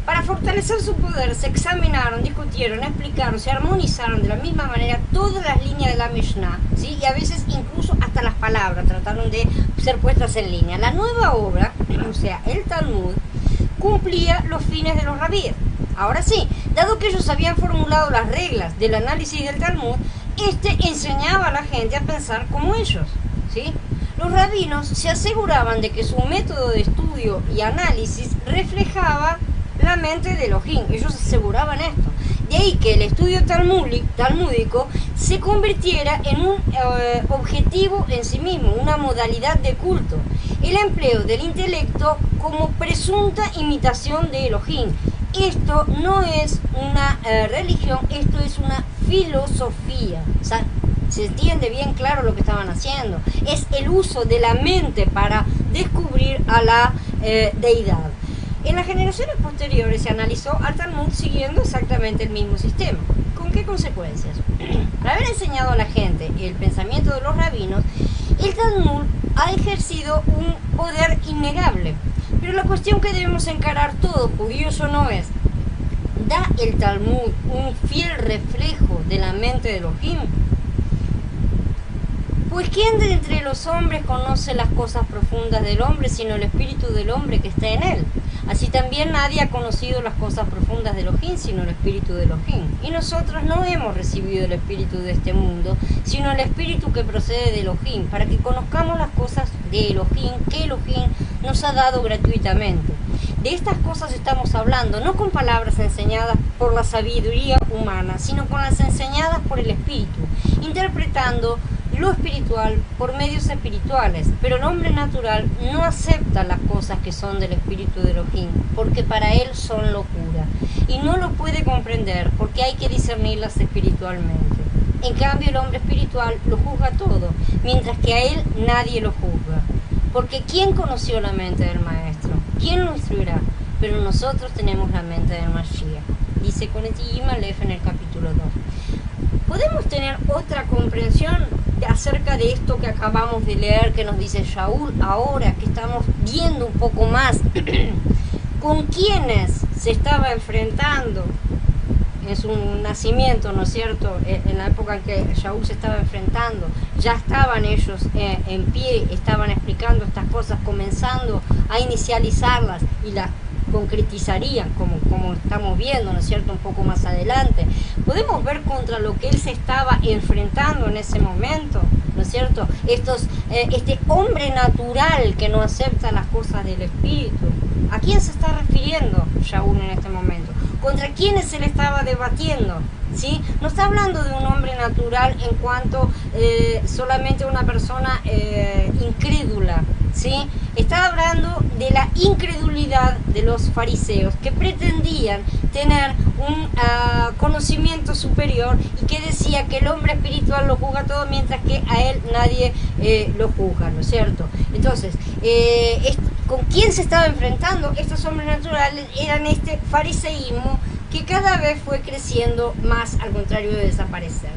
Para fortalecer su poder, se examinaron, discutieron, explicaron, se armonizaron de la misma manera todas las líneas de la Mishnah, ¿sí?, y a veces incluso hasta las palabras trataron de ser puestas en línea. La nueva obra, o sea, el Talmud, cumplía los fines de los rabíes. Ahora sí, dado que ellos habían formulado las reglas del análisis del Talmud, enseñaba a la gente a pensar como ellos, ¿sí? Los rabinos se aseguraban de que su método de estudio y análisis reflejaba la mente de Elohim. Ellos aseguraban esto. De ahí que el estudio talmúdico se convirtiera en un objetivo en sí mismo, una modalidad de culto. El empleo del intelecto como presunta imitación de Elohim. Esto no es una religión, esto es una filosofía. O sea, se entiende bien claro lo que estaban haciendo. Es el uso de la mente para descubrir a la deidad. En las generaciones posteriores se analizó al Talmud siguiendo exactamente el mismo sistema. ¿Con qué consecuencias? Al haber enseñado a la gente el pensamiento de los rabinos, el Talmud ha ejercido un poder innegable. Pero la cuestión que debemos encarar todos, judíos o no, es: ¿da el Talmud un fiel reflejo de la mente de Elohim? Pues ¿quién de entre los hombres conoce las cosas profundas del hombre sino el espíritu del hombre que está en él? Así también nadie ha conocido las cosas profundas de Elohim sino el espíritu de Elohim. Y nosotros no hemos recibido el espíritu de este mundo, sino el espíritu que procede de Elohim, para que conozcamos las cosas de Elohim, que Elohim nos ha dado gratuitamente. De estas cosas estamos hablando, no con palabras enseñadas por la sabiduría humana, sino con las enseñadas por el espíritu, interpretando lo espiritual por medios espirituales. Pero el hombre natural no acepta las cosas que son del espíritu de Elohim, porque para él son locura, y no lo puede comprender porque hay que discernirlas espiritualmente. En cambio, el hombre espiritual lo juzga todo, mientras que a él nadie lo juzga. Porque ¿quién conoció la mente del Maestro? ¿Quién lo instruirá? Pero nosotros tenemos la mente del Mashiach. Dice Konetim Aleph en el capítulo 2. ¿Podemos tener otra comprensión acerca de esto que acabamos de leer, que nos dice Shaul, ahora que estamos viendo un poco más con quiénes se estaba enfrentando en su nacimiento, ¿no es cierto? En la época en que Shaul se estaba enfrentando, ya estaban ellos en pie, estaban explicando estas cosas, comenzando a inicializarlas y las concretizarían, como estamos viendo, ¿no es cierto?, un poco más adelante. Podemos ver contra lo que él se estaba enfrentando en ese momento, ¿no es cierto? Este hombre natural que no acepta las cosas del espíritu. ¿A quién se está refiriendo Shaul en este momento? ¿Contra quiénes se le estaba debatiendo? ¿Sí? No está hablando de un hombre natural en cuanto solamente una persona incrédula, ¿sí? Está hablando de la incredulidad de los fariseos, que pretendían tener un conocimiento superior y que decía que el hombre espiritual lo juzga todo, mientras que a él nadie lo juzga, ¿no es cierto? Entonces, ¿con quién se estaba enfrentando? Estos hombres naturales eran este fariseísmo que cada vez fue creciendo más, al contrario de desaparecer.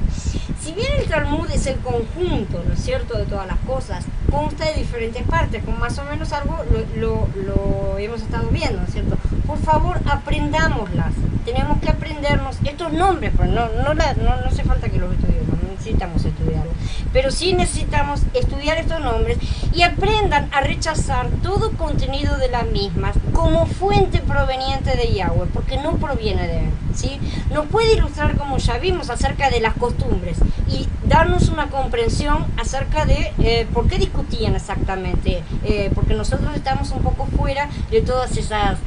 Si bien el Talmud es el conjunto, ¿no es cierto?, de todas las cosas, consta de diferentes partes, con más o menos algo lo hemos estado viendo, ¿no es cierto? Por favor, aprendámoslas. Tenemos que aprendernos estos nombres, pero no hace falta que los estudiemos, no necesitamos estudiarlos, pero sí necesitamos estudiar estos nombres y aprendan a rechazar todo contenido de las mismas como fuente proveniente de Yahweh, porque no proviene de él, ¿sí? Nos puede ilustrar, como ya vimos, acerca de las costumbres y darnos una comprensión acerca de por qué discutían exactamente, porque nosotros estamos un poco fuera de todas esas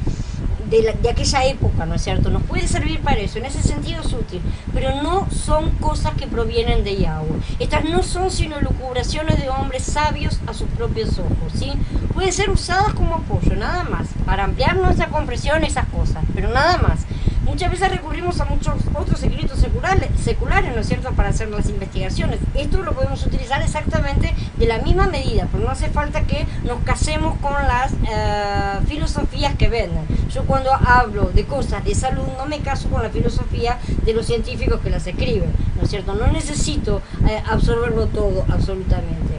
de aquella época, ¿no es cierto? Nos puede servir para eso, en ese sentido es útil, pero no son cosas que provienen de Yahweh. Estas no son sino lucubraciones de hombres sabios a sus propios ojos, ¿sí? Pueden ser usadas como apoyo, nada más, para ampliar nuestra comprensión esas cosas, pero nada más. Muchas veces recurrimos a muchos otros escritos seculares, ¿no es cierto?, para hacer las investigaciones. Esto lo podemos utilizar exactamente de la misma medida, pero no hace falta que nos casemos con las filosofías que venden. Yo cuando hablo de cosas de salud no me caso con la filosofía de los científicos que las escriben, ¿no es cierto? No necesito absorberlo todo absolutamente.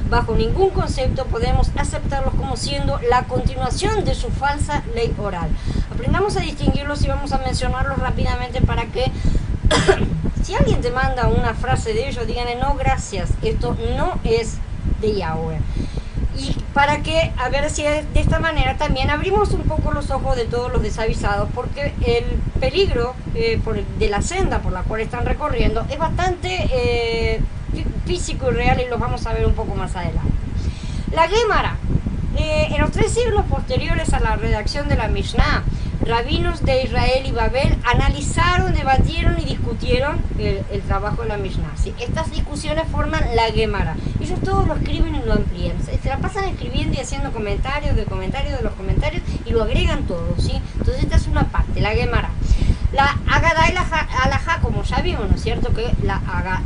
Bajo ningún concepto podemos aceptarlos como siendo la continuación de su falsa ley oral. Aprendamos a distinguirlos y vamos a mencionarlos rápidamente para que si alguien te manda una frase de ellos, díganle no gracias, esto no es de Yahweh. Y para que, a ver si de esta manera también abrimos un poco los ojos de todos los desavisados, porque el peligro de la senda por la cual están recorriendo es bastante físico y real, y los vamos a ver un poco más adelante. La Gemara, en los 3 siglos posteriores a la redacción de la Mishnah, rabinos de Israel y Babel analizaron, debatieron y discutieron el trabajo de la Mishnah. ¿Sí? Estas discusiones forman la Gemara. Ellos todos lo escriben y lo amplían. Se la pasan escribiendo y haciendo comentarios de los comentarios y lo agregan todo. ¿Sí? Entonces esta es una parte, la Gemara. La Agadá y la Alajá, como ya vimos, ¿no es cierto? Que la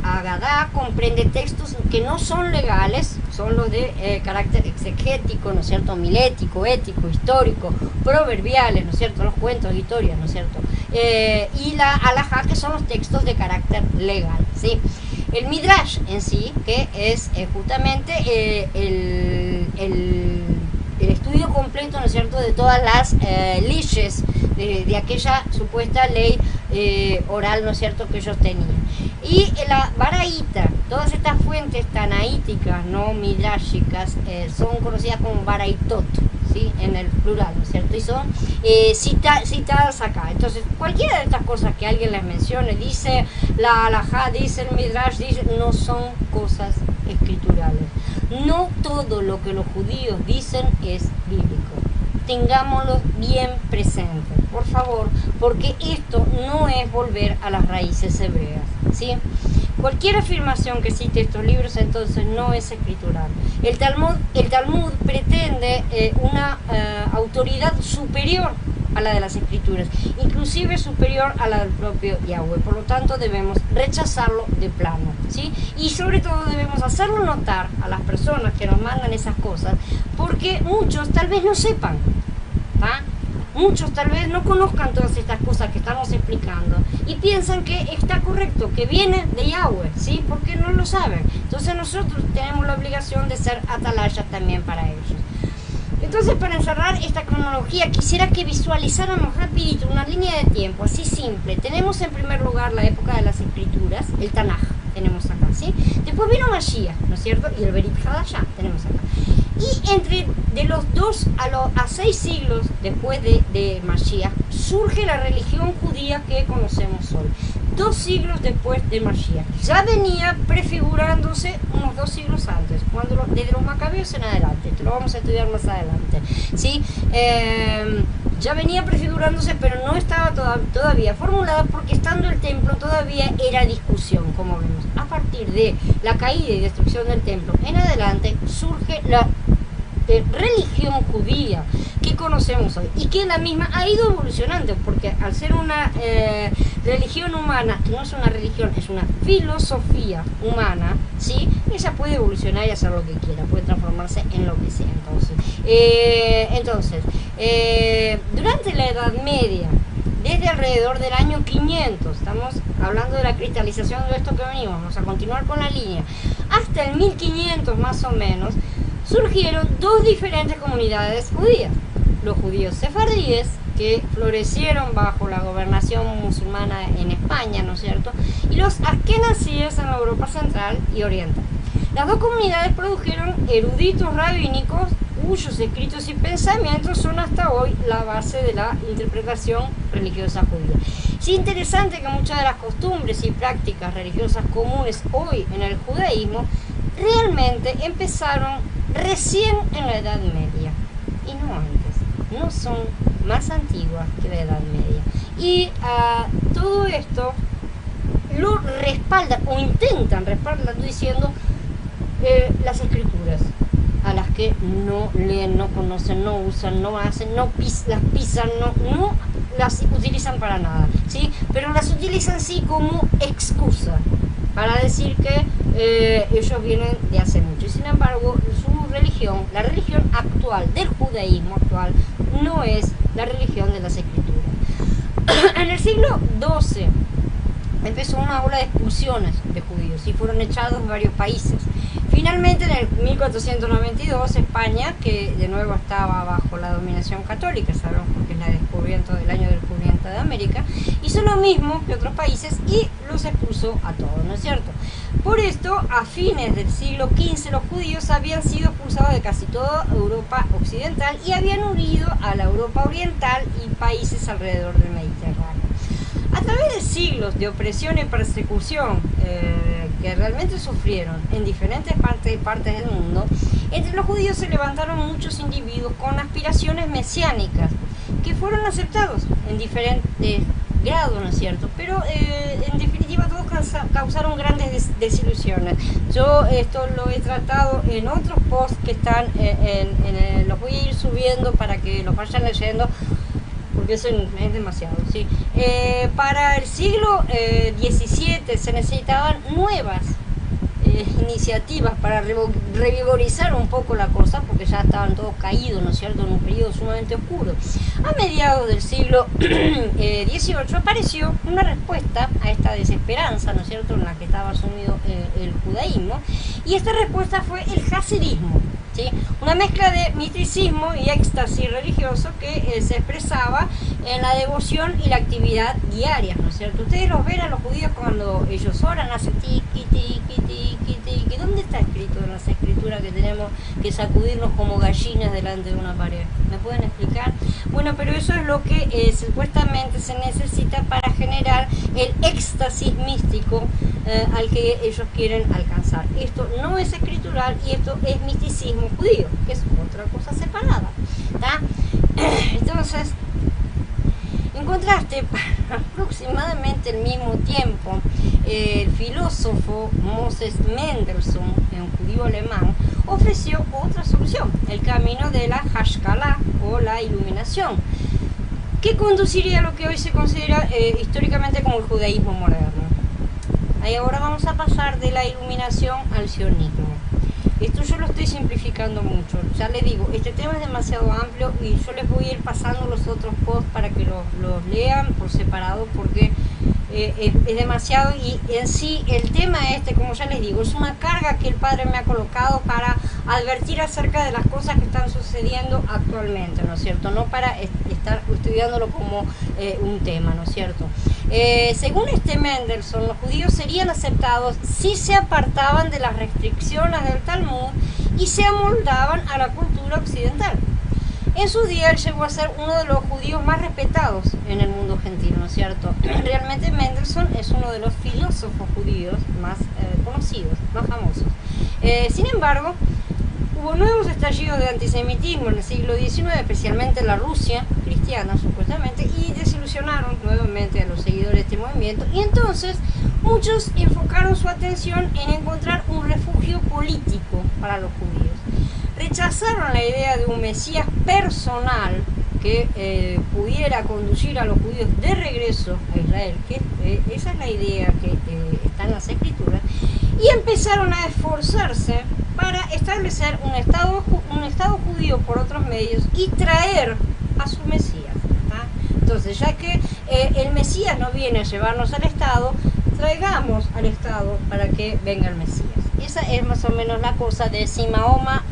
Agadá comprende textos que no son legales, son los de carácter exegético, ¿no es cierto? Milético, ético, histórico, proverbiales, ¿no es cierto? Los cuentos, historias, ¿no es cierto? Y la Alajá, que son los textos de carácter legal, ¿sí? El Midrash en sí, que es justamente el estudio completo, ¿no es cierto?, de todas las leyes de aquella supuesta ley oral, ¿no es cierto?, que ellos tenían. Y la Baraita, todas estas fuentes tanaíticas, no midrashicas, son conocidas como Baraitot, ¿sí?, en el plural, ¿no es cierto?, y son citadas acá. Entonces, cualquiera de estas cosas que alguien les mencione, dice la Alajá, dice el Midrash, dice, no son cosas escriturales. No todo lo que los judíos dicen es bíblico. Tengámoslo bien presente, por favor, porque esto no es volver a las raíces hebreas, ¿sí? Cualquier afirmación que cite estos libros entonces no es escritural. El Talmud pretende una autoridad superior a la de las escrituras, inclusive superior a la del propio Yahweh. Por lo tanto debemos rechazarlo de plano, ¿sí? Y sobre todo debemos hacerlo notar a las personas que nos mandan esas cosas, porque muchos tal vez no sepan, ¿tá? Muchos tal vez no conozcan todas estas cosas que estamos explicando y piensan que está correcto, que viene de Yahweh, ¿sí? Porque no lo saben. Entonces nosotros tenemos la obligación de ser atalayas también para ellos. Entonces, para encerrar esta cronología, quisiera que visualizáramos rapidito una línea de tiempo así simple. Tenemos en primer lugar la época de las escrituras, el Tanaj, tenemos acá, ¿sí? Después vino Mashiach, ¿no es cierto? Y el Berit Hadashah, tenemos acá. Y entre de los 2 a 6 siglos después de Mashiach, surge la religión judía que conocemos hoy. 2 siglos después de Mashiach. Ya venía prefigurándose unos 2 siglos antes, desde los Macabeos en adelante. Esto lo vamos a estudiar más adelante, ¿sí? Ya venía prefigurándose, pero no estaba todavía formulada, porque estando el templo todavía era discusión, como vemos. A partir de la caída y destrucción del templo en adelante surge la religión judía que conocemos hoy, y que la misma ha ido evolucionando, porque al ser una religión humana, que no es una religión, es una filosofía humana, ¿sí? Ella puede evolucionar y hacer lo que quiera, puede transformarse en lo que sea. Entonces, durante la Edad Media, desde alrededor del año 500, estamos hablando de la cristalización de esto que venimos, vamos a continuar con la línea, hasta el 1500 más o menos, surgieron 2 diferentes comunidades judías: los judíos sefardíes, que florecieron bajo la gobernación musulmana en España, ¿no es cierto?, y los askenazíes en la Europa central y oriental. Las 2 comunidades produjeron eruditos rabínicos cuyos escritos y pensamientos son hasta hoy la base de la interpretación religiosa judía. Es interesante que muchas de las costumbres y prácticas religiosas comunes hoy en el judaísmo realmente empezaron recién en la Edad Media y no antes, no son más antiguas que la Edad Media. Y todo esto lo respaldan o intentan respaldar diciendo las escrituras, a las que no leen, no conocen, no usan, no hacen, las pisan, no las utilizan para nada, ¿sí? Pero las utilizan sí como excusa para decir que ellos vienen de hace mucho. Y sin embargo, su religión, la religión actual, del judaísmo actual, no es la religión de las escrituras. En el siglo XII empezó una ola de expulsiones de judíos y fueron echados de varios países. Finalmente, en el 1492, España, que de nuevo estaba bajo la dominación católica, sabemos porque es el año del descubrimiento de América, hizo lo mismo que otros países y los expulsó a todos, ¿no es cierto? Por esto, a fines del siglo XV, los judíos habían sido expulsados de casi toda Europa occidental y habían huido a la Europa oriental y países alrededor del Mediterráneo. A través de siglos de opresión y persecución que realmente sufrieron en diferentes partes del mundo, entre los judíos se levantaron muchos individuos con aspiraciones mesiánicas que fueron aceptados en diferentes grados, ¿no es cierto? Pero en definitiva todos causaron grandes desilusiones. Yo esto lo he tratado en otros posts que están los voy a ir subiendo para que los vayan leyendo, porque eso es demasiado, ¿sí? Para el siglo XVII se necesitaban nuevas iniciativas para revigorizar un poco la cosa, porque ya estaban todos caídos, ¿no es cierto?, en un periodo sumamente oscuro. A mediados del siglo XVIII apareció una respuesta a esta desesperanza, ¿no es cierto?, en la que estaba sumido el judaísmo, y esta respuesta fue el hasidismo, ¿sí? Una mezcla de misticismo y éxtasis religioso que se expresaba en la devoción y la actividad diaria, ¿no es cierto? Ustedes los ven a los judíos cuando ellos oran, hacen tiqui, tiqui, tiqui, tiqui. ¿Dónde está escrito en las escrituras que tenemos que sacudirnos como gallinas delante de una pared? ¿Me pueden explicar? Bueno, pero eso es lo que supuestamente se necesita para generar el éxtasis místico al que ellos quieren alcanzar. Esto no es escritural y esto es misticismo judío, que es otra cosa separada, ¿tá? Entonces, en contraste, aproximadamente al mismo tiempo, el filósofo Moses Mendelssohn, un judío alemán, ofreció otra solución, el camino de la Hashkalah o la iluminación, que conduciría a lo que hoy se considera históricamente como el judaísmo moderno. Ahí ahora vamos a pasar de la iluminación al sionismo. Esto yo lo estoy simplificando mucho, ya les digo, este tema es demasiado amplio y yo les voy a ir pasando los otros posts para que los lean por separado, porque es demasiado, y en sí el tema este, como ya les digo, es una carga que el Padre me ha colocado para advertir acerca de las cosas que están sucediendo actualmente, ¿no es cierto? No para estar estudiándolo como un tema, ¿no es cierto? Según este Mendelssohn, los judíos serían aceptados si se apartaban de las restricciones del Talmud y se amoldaban a la cultura occidental. En su día él llegó a ser uno de los judíos más respetados en el mundo gentil, ¿no es cierto? Realmente Mendelssohn es uno de los filósofos judíos más conocidos, más famosos. Sin embargo, hubo nuevos estallidos de antisemitismo en el siglo XIX, especialmente en la Rusia cristiana, supuestamente, y desilusionaron nuevamente a los seguidores de este movimiento, y entonces muchos enfocaron su atención en encontrar un refugio político para los judíos. Rechazaron la idea de un Mesías personal que pudiera conducir a los judíos de regreso a Israel, que esa es la idea que está en las escrituras, y empezaron a esforzarse para establecer un estado judío por otros medios y traer a su Mesías, ¿tá? Entonces, ya que el Mesías no viene a llevarnos al Estado, traigamos al Estado para que venga el Mesías. Esa es más o menos la cosa de si Mahoma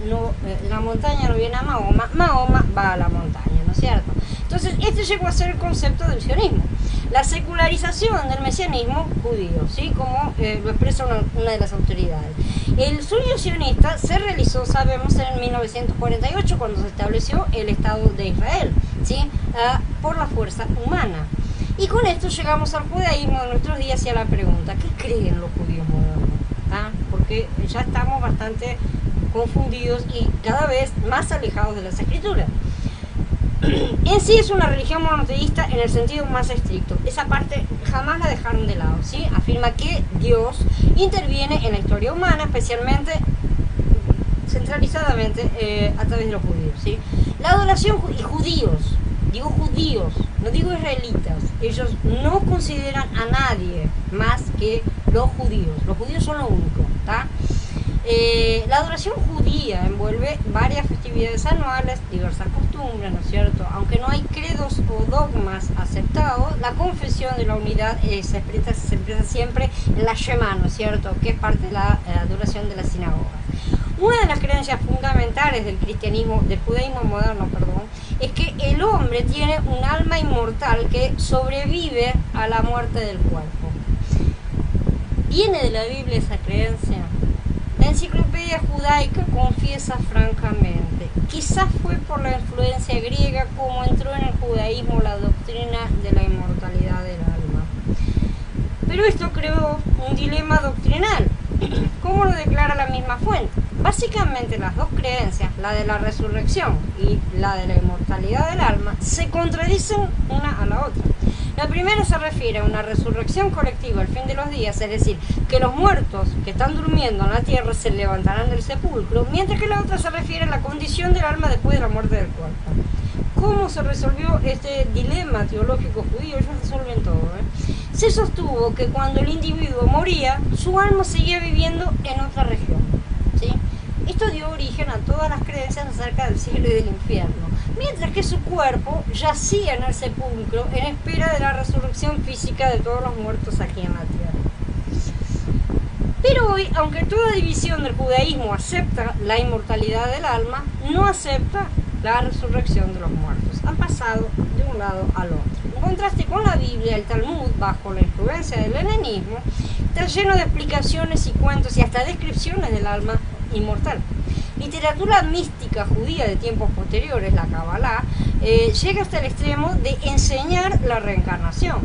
la montaña no viene a Mahoma, Mahoma va a la montaña, ¿no es cierto? Entonces, este llegó a ser el concepto del sionismo, la secularización del mesianismo judío, ¿sí? Como lo expresa una de las autoridades. El sueño sionista se realizó, sabemos, en 1948, cuando se estableció el Estado de Israel, ¿sí? Por la fuerza humana. Y con esto llegamos al judaísmo de nuestros días y a la pregunta, ¿qué creen los judíos modernos? Porque ya estamos bastante confundidos y cada vez más alejados de las escrituras. En sí es una religión monoteísta en el sentido más estricto. Esa parte jamás la dejaron de lado, ¿sí? Afirma que Dios interviene en la historia humana, especialmente centralizadamente a través de los judíos, ¿sí? La adoración y judíos, digo judíos, no digo israelitas, ellos no consideran a nadie más que los judíos son lo único, ¿tá? La adoración judía envuelve varias festividades anuales, diversas costumbres, ¿no es cierto? Aunque no hay credos o dogmas aceptados, la confesión de la unidad se expresa siempre en la Shema, ¿no es cierto? Que es parte de la adoración de las sinagogas. Una de las creencias fundamentales del judaísmo moderno, es que el hombre tiene un alma inmortal que sobrevive a la muerte del cuerpo. ¿Viene de la Biblia esa creencia? La enciclopedia judaica confiesa francamente, quizás fue por la influencia griega como entró en el judaísmo la doctrina de la inmortalidad del alma. Pero esto creó un dilema doctrinal, como lo declara la misma fuente. Básicamente las dos creencias, la de la resurrección y la de la inmortalidad del alma, se contradicen una a la otra. La primera se refiere a una resurrección colectiva al fin de los días, es decir, que los muertos que están durmiendo en la tierra se levantarán del sepulcro, mientras que la otra se refiere a la condición del alma después de la muerte del cuerpo. ¿Cómo se resolvió este dilema teológico judío? Ellos resuelven todo, Se sostuvo que cuando el individuo moría, su alma seguía viviendo en otra región, ¿sí? Esto dio origen a todas las creencias acerca del cielo y del infierno, mientras que su cuerpo yacía en el sepulcro en espera de la resurrección física de todos los muertos aquí en la tierra. Pero hoy, aunque toda división del judaísmo acepta la inmortalidad del alma, no acepta la resurrección de los muertos. Han pasado de un lado al otro. En contraste con la Biblia, el Talmud, bajo la influencia del helenismo, está lleno de explicaciones y cuentos y hasta descripciones del alma inmortal. Literatura mística judía de tiempos posteriores, la Kabbalah, llega hasta el extremo de enseñar la reencarnación,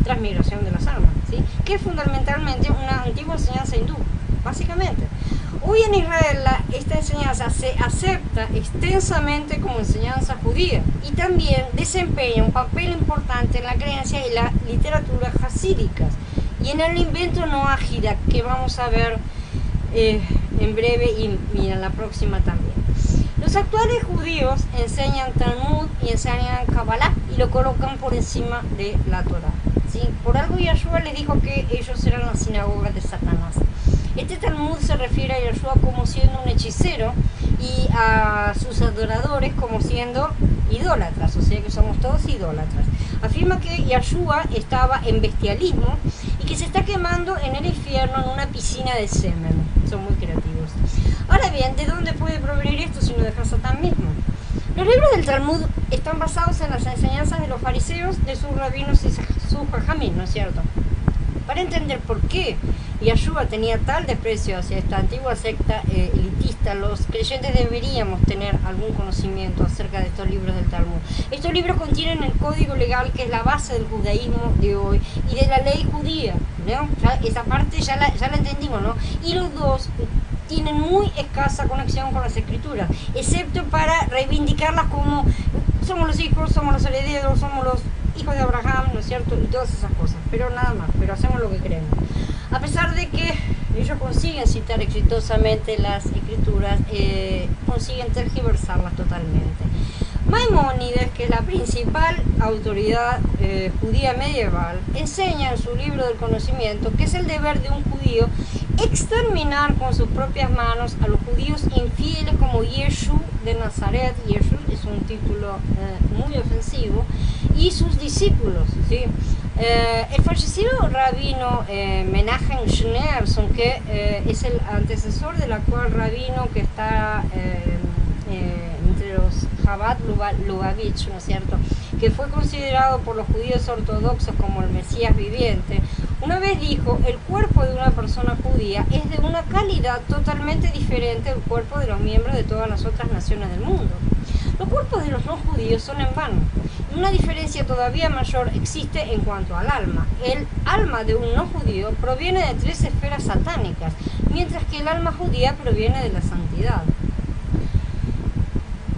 transmigración de las almas, ¿sí? Que es fundamentalmente una antigua enseñanza hindú, básicamente. Hoy en Israel esta enseñanza se acepta extensamente como enseñanza judía y también desempeña un papel importante en la creencia y la literatura hasídicas y en el invento noájida que vamos a ver en breve y en la próxima también. Los actuales judíos enseñan Talmud y enseñan Kabbalah y lo colocan por encima de la Torá, ¿sí? Por algo Yahshua les dijo que ellos eran la sinagoga de Satanás. Este Talmud se refiere a Yahshua como siendo un hechicero y a sus adoradores como siendo idólatras, o sea que somos todos idólatras. Afirma que Yahshua estaba en bestialismo y que se está quemando en el infierno en una piscina de semen. Son muy creativos. Ahora bien, ¿de dónde puede provenir esto si no de Satán mismo? Los libros del Talmud están basados en las enseñanzas de los fariseos, de sus rabinos y sus jajamim, ¿no es cierto? Para entender por qué Yahshua tenía tal desprecio hacia esta antigua secta elitista, los creyentes deberíamos tener algún conocimiento acerca de estos libros del Talmud. Estos libros contienen el código legal que es la base del judaísmo de hoy y de la ley judía, ¿no? Esa parte ya la entendimos, ¿no? Y los dos tienen muy escasa conexión con las escrituras, excepto para reivindicarlas como somos los hijos, somos los herederos, somos los hijos de Abraham, ¿no es cierto? Y todas esas cosas, pero nada más, pero hacemos lo que queremos. A pesar de que ellos consiguen citar exitosamente las escrituras, consiguen tergiversarlas totalmente. Maimónides, que es la principal autoridad judía medieval, enseña en su libro del conocimiento que es el deber de un judío exterminar con sus propias manos a los judíos infieles como Yeshu de Nazaret. Yeshu es un título muy ofensivo, y sus discípulos, ¿sí? El fallecido rabino Menachem Schneerson, que es el antecesor del actual rabino que está entre los Chabad Lubavitch, ¿no es cierto?, que fue considerado por los judíos ortodoxos como el Mesías viviente, una vez dijo: el cuerpo de una persona judía es de una calidad totalmente diferente al cuerpo de los miembros de todas las otras naciones del mundo. Los cuerpos de los no judíos son en vano. Una diferencia todavía mayor existe en cuanto al alma. El alma de un no judío proviene de 3 esferas satánicas, mientras que el alma judía proviene de la santidad.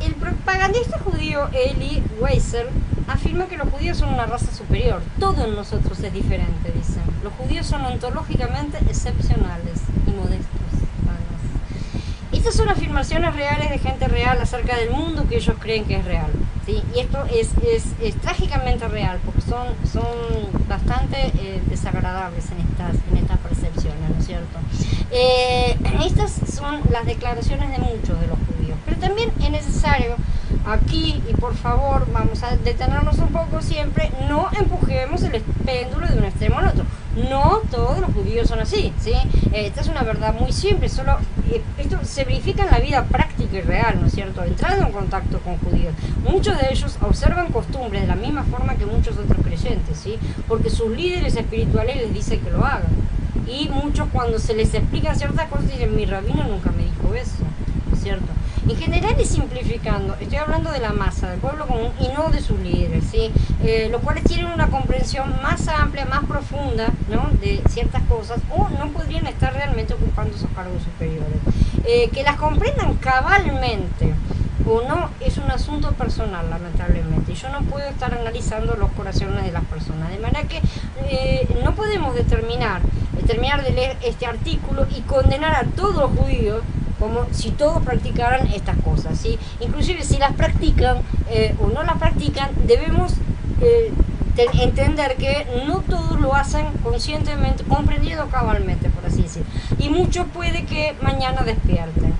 El propagandista judío Eli Wiesel afirma que los judíos son una raza superior. Todo en nosotros es diferente, dicen. Los judíos son ontológicamente excepcionales y modestos. Estas son afirmaciones reales de gente real acerca del mundo que ellos creen que es real, ¿sí? Y esto es trágicamente real, porque son bastante desagradables en estas percepciones, ¿no es cierto? Estas son las declaraciones de muchos de los judíos, pero también es necesario aquí, y por favor vamos a detenernos un poco siempre, no empujemos el péndulo de un extremo al otro. No todos los judíos son así, ¿sí? Esta es una verdad muy simple, solo esto se verifica en la vida práctica y real, ¿no es cierto? Entrando en contacto con judíos, muchos de ellos observan costumbres de la misma forma que muchos otros creyentes, ¿sí? Porque sus líderes espirituales les dicen que lo hagan. Y muchos, cuando se les explican ciertas cosas, dicen: mi rabino nunca me dijo eso, ¿no es cierto? En general y simplificando, estoy hablando de la masa, del pueblo común y no de sus líderes, ¿sí? Los cuales tienen una comprensión más amplia, más profunda, ¿no?, de ciertas cosas, o no podrían estar realmente ocupando esos cargos superiores. Que las comprendan cabalmente o no es un asunto personal, lamentablemente, y yo no puedo estar analizando los corazones de las personas, de manera que no podemos terminar de leer este artículo y condenar a todos los judíos como si todos practicaran estas cosas, ¿sí? Inclusive si las practican o no las practican, debemos entender que no todos lo hacen conscientemente, comprendiendo cabalmente, por así decir, y muchos puede que mañana despierten.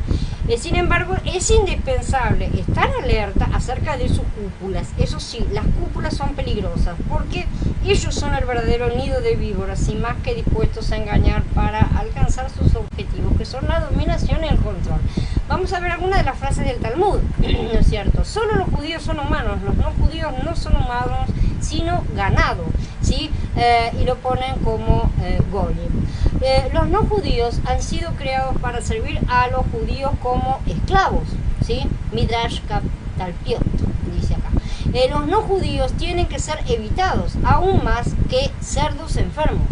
Sin embargo, es indispensable estar alerta acerca de sus cúpulas. Eso sí, las cúpulas son peligrosas porque ellos son el verdadero nido de víboras y más que dispuestos a engañar para alcanzar sus objetivos, que son la dominación y el control. Vamos a ver algunas de las frases del Talmud, ¿no es cierto? Solo los judíos son humanos, los no judíos no son humanos, sino ganado, ¿sí? Y lo ponen como goyim. Los no judíos han sido creados para servir a los judíos como esclavos, ¿sí? Midrash Talpiot, dice acá. Los no judíos tienen que ser evitados, aún más que cerdos enfermos.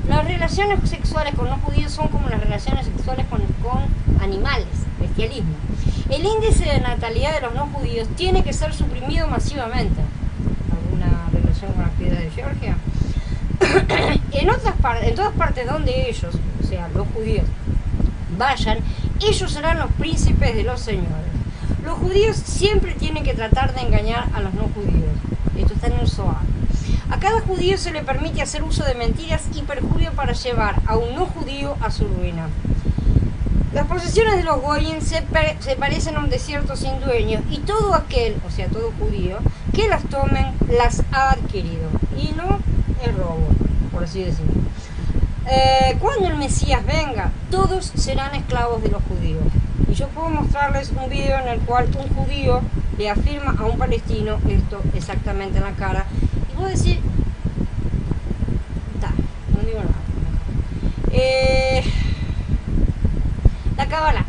Las relaciones sexuales con no judíos son como las relaciones sexuales con animales, bestialismo. El índice de natalidad de los no judíos tiene que ser suprimido masivamente. ¿Alguna relación con la piedra de Georgia? En todas partes donde ellos, o sea, los judíos, vayan, ellos serán los príncipes de los señores. Los judíos siempre tienen que tratar de engañar a los no judíos. Esto está en el Zohar. A cada judío se le permite hacer uso de mentiras y perjurio para llevar a un no judío a su ruina. Las posesiones de los goyim se parecen a un desierto sin dueño, y todo aquel, o sea, todo judío, que las tomen, las ha adquirido, y no es robo, por así decirlo. Cuando el Mesías venga, todos serán esclavos de los judíos. Y yo puedo mostrarles un video en el cual un judío le afirma a un palestino esto exactamente en la cara, y puedo decir, no digo nada. La Cábala.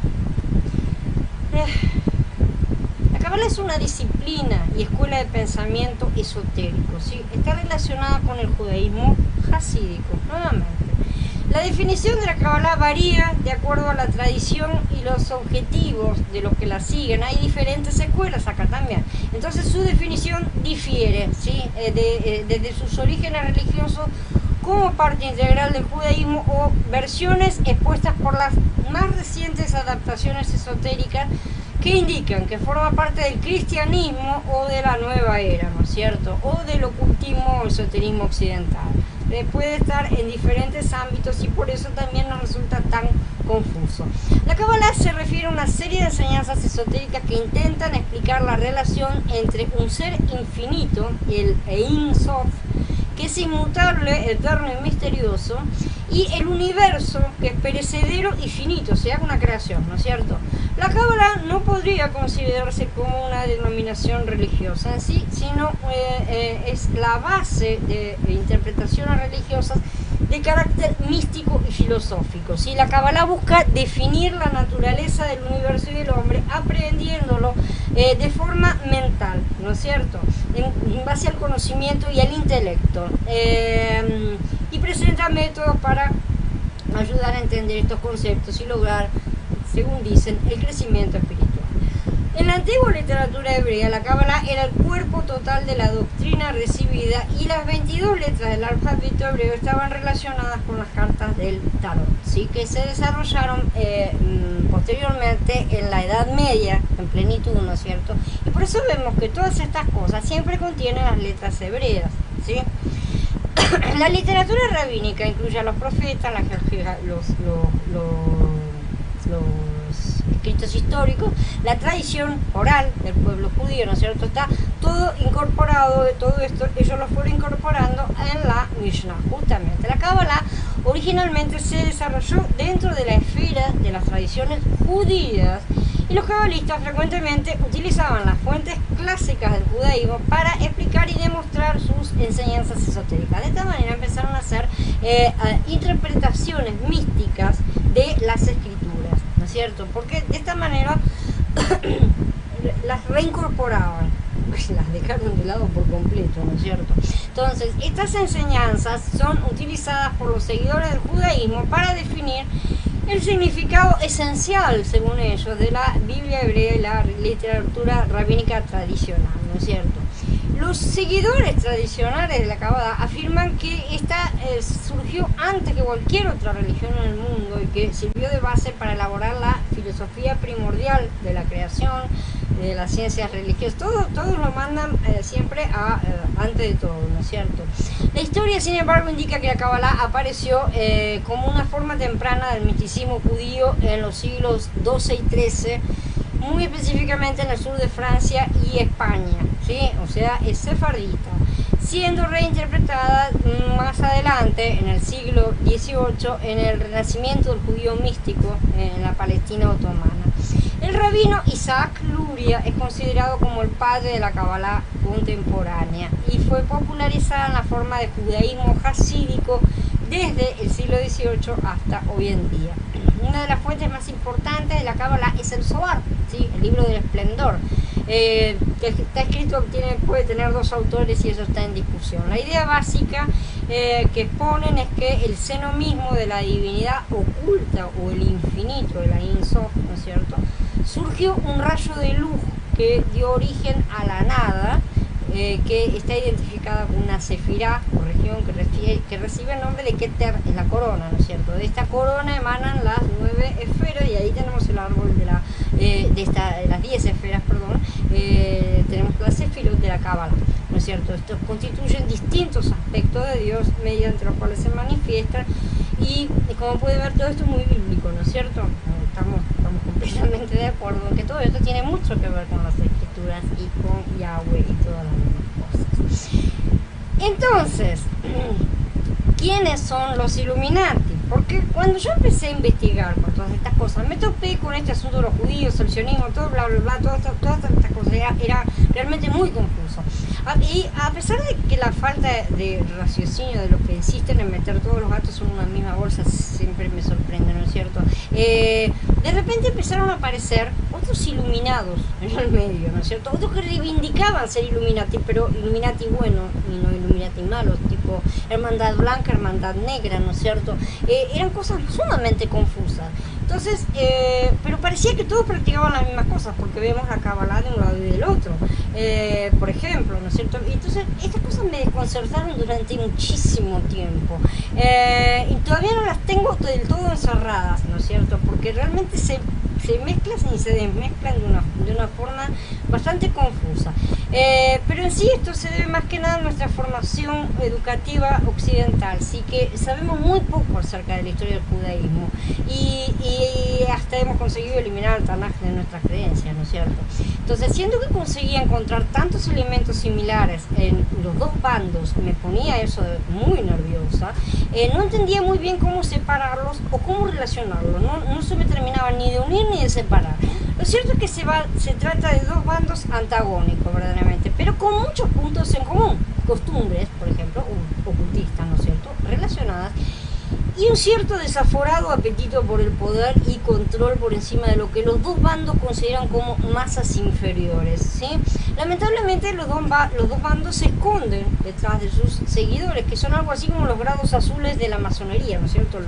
La Cábala es una disciplina y escuela de pensamiento esotérico, ¿sí? Está relacionada con el judaísmo hasídico, nuevamente. La definición de la Cábala varía de acuerdo a la tradición y los objetivos de los que la siguen. Hay diferentes escuelas acá también. Entonces su definición difiere, ¿sí? Desde sus orígenes religiosos como parte integral del judaísmo o versiones expuestas por las más recientes adaptaciones esotéricas que indican que forma parte del cristianismo o de la nueva era, ¿no es cierto? O del ocultismo o esoterismo occidental. Puede estar en diferentes ámbitos y por eso también nos resulta tan confuso. La Cábala se refiere a una serie de enseñanzas esotéricas que intentan explicar la relación entre un ser infinito, el Ein Sof, que es inmutable, eterno y misterioso, y el universo, que es perecedero y finito, o sea, una creación, ¿no es cierto? La Cábala no podría considerarse como una denominación religiosa en sí, sino es la base de interpretaciones religiosas de carácter místico y filosófico, ¿sí? La Cábala busca definir la naturaleza del universo y del hombre, aprendiéndolo de forma mental, ¿no es cierto? En base al conocimiento y al intelecto. Y presenta métodos para ayudar a entender estos conceptos y lograr, según dicen, el crecimiento espiritual. En la antigua literatura hebrea, la Cábala era el cuerpo total de la doctrina recibida y las 22 letras del alfabeto hebreo estaban relacionadas con las cartas del tarot, ¿sí? Que se desarrollaron posteriormente en la Edad Media, en plenitud, ¿no es cierto? Y por eso vemos que todas estas cosas siempre contienen las letras hebreas, ¿sí? La literatura rabínica incluye a los profetas, los escritos históricos, la tradición oral del pueblo judío, ¿no es cierto? Está todo incorporado, de todo esto ellos lo fueron incorporando en la Mishnah, justamente. La Cábala originalmente se desarrolló dentro de la esfera de las tradiciones judías y los cabalistas frecuentemente utilizaban las fuentes clásicas del judaísmo para explicar y demostrar sus enseñanzas esotéricas. De esta manera empezaron a hacer interpretaciones místicas de las escrituras, ¿no es cierto? Porque de esta manera las reincorporaban, las dejaron de lado por completo, ¿no es cierto? Entonces, estas enseñanzas son utilizadas por los seguidores del judaísmo para definir el significado esencial, según ellos, de la Biblia hebrea y la literatura rabínica tradicional, ¿no es cierto? Los seguidores tradicionales de la Kabbalah afirman que esta surgió antes que cualquier otra religión en el mundo y que sirvió de base para elaborar la filosofía primordial de la creación, de las ciencias religiosas. Todos lo mandan siempre antes de todo, ¿no es cierto? La historia, sin embargo, indica que la Kabbalah apareció como una forma temprana del misticismo judío en los siglos XII y XIII, muy específicamente en el sur de Francia y España, ¿sí? O sea, es sefardita, siendo reinterpretada más adelante, en el siglo XVIII, en el renacimiento del judío místico en la Palestina otomana. El rabino Isaac Luria es considerado como el padre de la Kabbalah contemporánea y fue popularizada en la forma de judaísmo hasídico desde el siglo XVIII hasta hoy en día. Una de las fuentes más importantes de la Kabbalah es el Zohar, ¿sí? El libro del esplendor, que está escrito, puede tener dos autores y eso está en discusión. La idea básica que exponen es que el seno mismo de la divinidad oculta o el infinito, el Ein Sof, ¿no es cierto?, surgió un rayo de luz que dio origen a la nada, que está identificada con una sefirá o región que recibe el nombre de Keter, en la corona, ¿no es cierto? De esta corona emanan las 9 esferas y ahí tenemos el árbol de las 10 esferas, perdón, tenemos las sefirot de la Kabbalah, ¿no es cierto? Estos constituyen distintos aspectos de Dios mediante los cuales se manifiestan y como puede ver todo esto es muy bíblico, ¿no es cierto? Estamos completamente de acuerdo en que todo esto tiene mucho que ver con las escrituras y con Yahweh y todas las demás cosas. Entonces, ¿quiénes son los Illuminati? Porque cuando yo empecé a investigar con todas estas cosas, me topé con este asunto de los judíos, el sionismo, todo bla bla bla, todas estas cosas, era realmente muy confuso. Y a pesar de que la falta de raciocinio de los que insisten en meter todos los gatos en una misma bolsa siempre me sorprende, ¿no es cierto? De repente empezaron a aparecer otros iluminados en el medio, ¿no es cierto? Otros que reivindicaban ser Illuminati, pero Illuminati buenos y no Illuminati malos, tipo Hermandad Blanca, Hermandad Negra, ¿no es cierto? Eran cosas sumamente confusas. Entonces, pero parecía que todos practicaban las mismas cosas, porque vemos la Kabbalah de un lado y del otro, por ejemplo, ¿no es cierto? Y entonces, estas cosas me desconcertaron durante muchísimo tiempo, y todavía no las tengo del todo encerradas, ¿no es cierto? Porque realmente se mezclan y se desmezclan de una forma bastante confusa. Pero en sí esto se debe más que nada a nuestra formación educativa occidental, sí que sabemos muy poco acerca de la historia del judaísmo y hasta hemos conseguido eliminar el Tanaj de nuestras creencias, ¿no es cierto? Entonces, siendo que conseguía encontrar tantos elementos similares en los dos bandos, me ponía eso muy nerviosa, no entendía muy bien cómo separarlos o cómo relacionarlos, no se me terminaba ni de unir ni de separar. Lo cierto es que se trata de dos bandos antagónicos, verdaderamente, pero con muchos puntos en común, costumbres, por ejemplo, ocultistas, ¿no es cierto?, relacionadas, y un cierto desaforado apetito por el poder y control por encima de lo que los dos bandos consideran como masas inferiores, ¿sí? Lamentablemente los dos bandos se esconden detrás de sus seguidores, que son algo así como los grados azules de la masonería, ¿no es cierto?,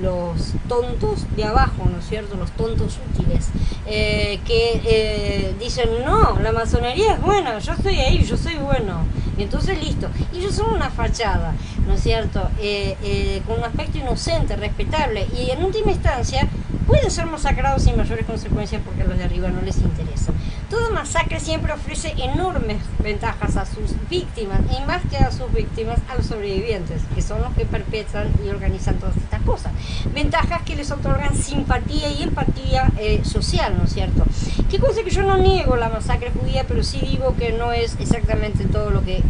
los tontos de abajo, ¿no es cierto?, los tontos útiles, que dicen, no, la masonería es buena, yo estoy ahí, yo soy bueno, y entonces listo. Y ellos son una fachada, ¿no es cierto?, con un aspecto inocente, respetable, y en última instancia pueden ser masacrados sin mayores consecuencias porque a los de arriba no les interesa. Toda masacre siempre ofrece enormes ventajas a sus víctimas, y más que a sus víctimas, a los sobrevivientes, que son los que perpetran y organizan todas estas cosas. Ventajas que les otorgan simpatía y empatía social, ¿no es cierto? Qué cosa que yo no niego la masacre judía, pero sí digo que no es exactamente todo lo que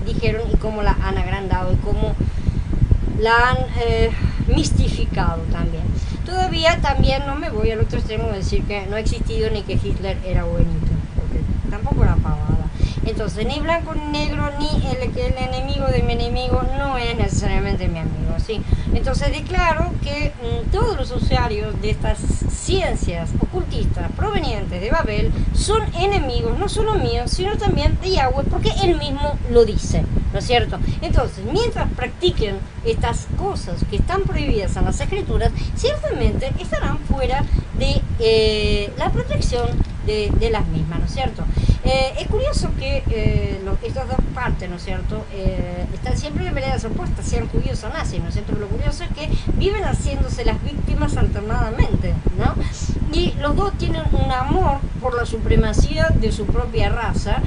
dijeron y cómo la han agrandado y cómo la han mistificado también. Todavía también no me voy al otro extremo de decir que no ha existido ni que Hitler era buenito, porque tampoco era pavada. Entonces, ni blanco ni negro, ni el enemigo de mi enemigo no es necesariamente mi amigo, ¿sí? Entonces, declaro que todos los usuarios de estas ciencias ocultistas provenientes de Babel son enemigos no solo míos, sino también de Yahweh, porque él mismo lo dice, ¿no es cierto? Entonces, mientras practiquen estas cosas que están prohibidas en las Escrituras, ciertamente estarán fuera de la protección de las mismas, ¿no es cierto? Es curioso que estas dos partes, ¿no es cierto?, están siempre en veredas opuestas, sean judíos o nazis, ¿no es cierto? Lo curioso es que viven haciéndose las víctimas alternadamente, ¿no? Y los dos tienen un amor por la supremacía de su propia raza,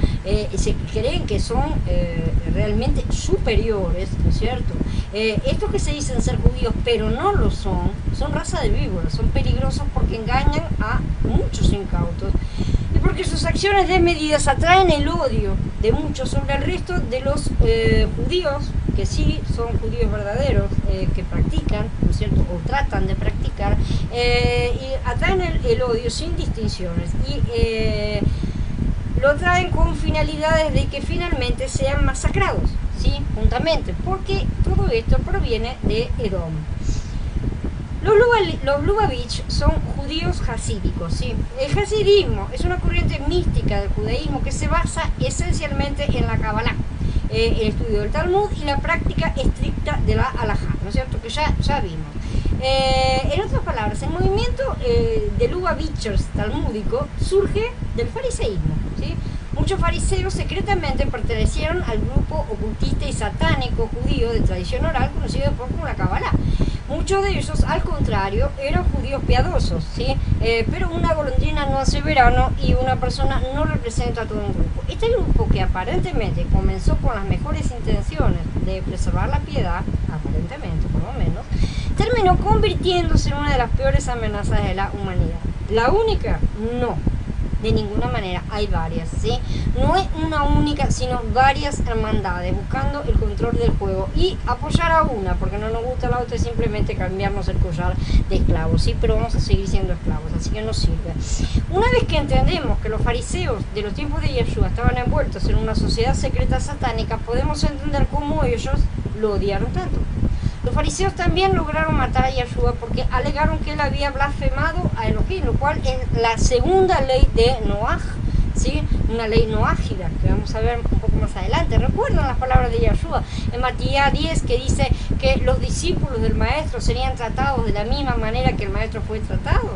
y se creen que son realmente superiores, ¿no es cierto? Estos que se dicen ser judíos, pero no lo son raza de víboras, son peligrosos porque engañan a muchos incautos y porque sus acciones desmedidas atraen el odio de muchos sobre el resto de los judíos, que sí son judíos verdaderos, que practican, ¿no es cierto?, o tratan de practicar, y atraen el odio sin distinciones, y lo traen con finalidades de que finalmente sean masacrados, ¿sí?, juntamente, porque todo esto proviene de Edom. Los Lubavitch son judíos hasídicos, ¿sí? El hasidismo es una corriente mística del judaísmo que se basa esencialmente en la Kabbalah, el estudio del Talmud y la práctica estricta de la halajá, ¿no es cierto?, que ya vimos. En otras palabras, el movimiento de Lubavitchers talmúdico surge del fariseísmo, ¿sí? Muchos fariseos secretamente pertenecieron al grupo ocultista y satánico judío de tradición oral conocido después como la Kabbalah. Muchos de ellos, al contrario, eran judíos piadosos, ¿sí? Pero una golondrina no hace verano y una persona no representa a todo un grupo. Este grupo, que aparentemente comenzó con las mejores intenciones de preservar la piedad, aparentemente por lo menos, terminó convirtiéndose en una de las peores amenazas de la humanidad. ¿La única? No. De ninguna manera, hay varias, ¿sí? No es una única, sino varias hermandades buscando el control del juego y apoyar a una, porque no nos gusta la otra, es simplemente cambiarnos el collar de esclavos, ¿sí? Pero vamos a seguir siendo esclavos, así que no sirve. Una vez que entendemos que los fariseos de los tiempos de Yeshua estaban envueltos en una sociedad secreta satánica, podemos entender cómo ellos lo odiaron tanto. Los fariseos también lograron matar a Yeshua porque alegaron que él había blasfemado a Elohim, lo cual es la segunda ley de Noaj, ¿sí? Una ley noágida que vamos a ver un poco más adelante. Recuerdan las palabras de Yeshua en Matías 10, que dice que los discípulos del maestro serían tratados de la misma manera que el maestro fue tratado.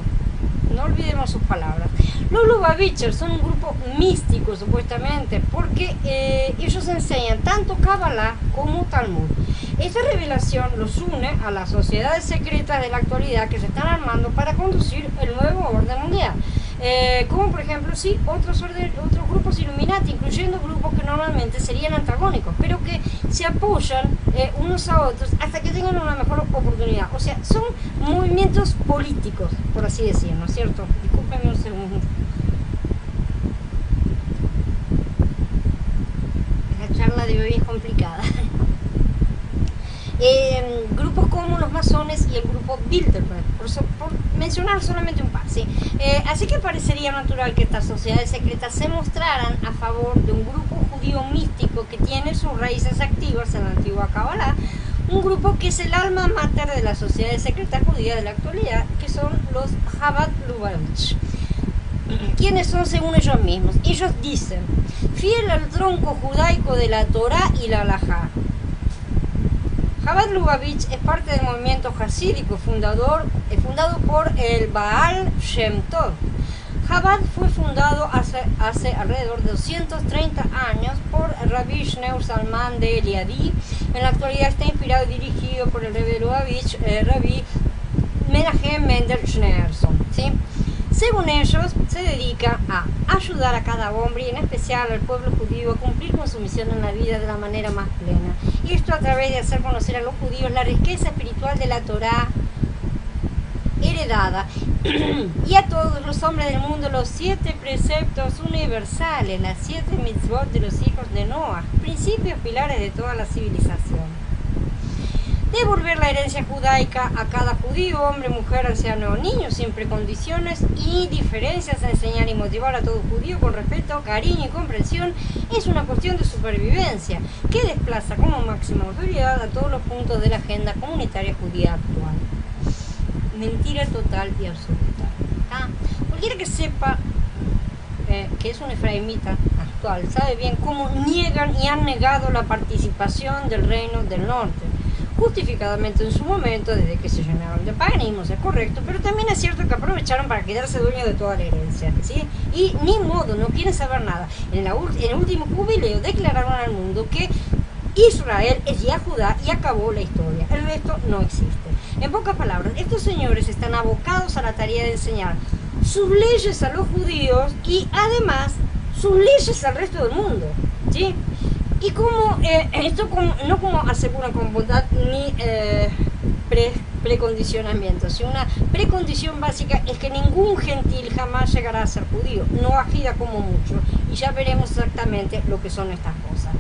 No olvidemos sus palabras. Los Lubavitchers son un grupo místico, supuestamente, porque ellos enseñan tanto Kabbalah como Talmud. Esta revelación los une a las sociedades secretas de la actualidad que se están armando para conducir el nuevo orden mundial. Como por ejemplo, sí, otros grupos Illuminati, incluyendo grupos que normalmente serían antagónicos, pero que se apoyan unos a otros hasta que tengan una mejor oportunidad. O sea, son movimientos políticos, por así decirlo, ¿no es cierto? Discúlpenme un segundo. La charla de hoy es complicada. Grupos como los masones y el grupo Bilderberg, por mencionar solamente un par, ¿sí? Así que parecería natural que estas sociedades secretas se mostraran a favor de un grupo judío místico que tiene sus raíces activas en la antigua Kabbalah, un grupo que es el alma mater de las sociedades secretas judías de la actualidad, que son los Chabad Lubavitch. ¿Quiénes son según ellos mismos? Ellos dicen: fiel al tronco judaico de la Torá y la Halajá. Chabad Lubavitch es parte del movimiento hasídico fundado por el Baal Shem Tov. Chabad fue fundado hace alrededor de 230 años por Rabbi Shneur Zalman de Eliadí. En la actualidad está inspirado y dirigido por el Rebbe Lubavitch, Rabbi Menachem Mendel Schneerson, ¿sí? Según ellos, se dedica a ayudar a cada hombre y en especial al pueblo judío a cumplir con su misión en la vida de la manera más plena. Y esto a través de hacer conocer a los judíos la riqueza espiritual de la Torá heredada y a todos los hombres del mundo los 7 preceptos universales, las 7 mitzvot de los hijos de Noah, principios pilares de toda la civilización. Devolver la herencia judaica a cada judío, hombre, mujer, anciano o niño, sin precondiciones y diferencias, enseñar y motivar a todo judío con respeto, cariño y comprensión, es una cuestión de supervivencia que desplaza como máxima autoridad a todos los puntos de la agenda comunitaria judía actual. Mentira total y absoluta. cualquiera que sepa que es un efraimita actual, sabe bien cómo niegan y han negado la participación del reino del norte, justificadamente en su momento, desde que se llenaron de paganismo, es correcto, pero también es cierto que aprovecharon para quedarse dueños de toda la herencia, ¿sí? Y ni modo, no quieren saber nada. En el último jubileo declararon al mundo que Israel es ya Judá y acabó la historia, el resto no existe. En pocas palabras, estos señores están abocados a la tarea de enseñar sus leyes a los judíos y además sus leyes al resto del mundo, ¿sí? Y como esto no como aseguran con bondad ni precondicionamiento, sino una precondición básica es que ningún gentil jamás llegará a ser judío, no agida como mucho, y ya veremos exactamente lo que son estas cosas.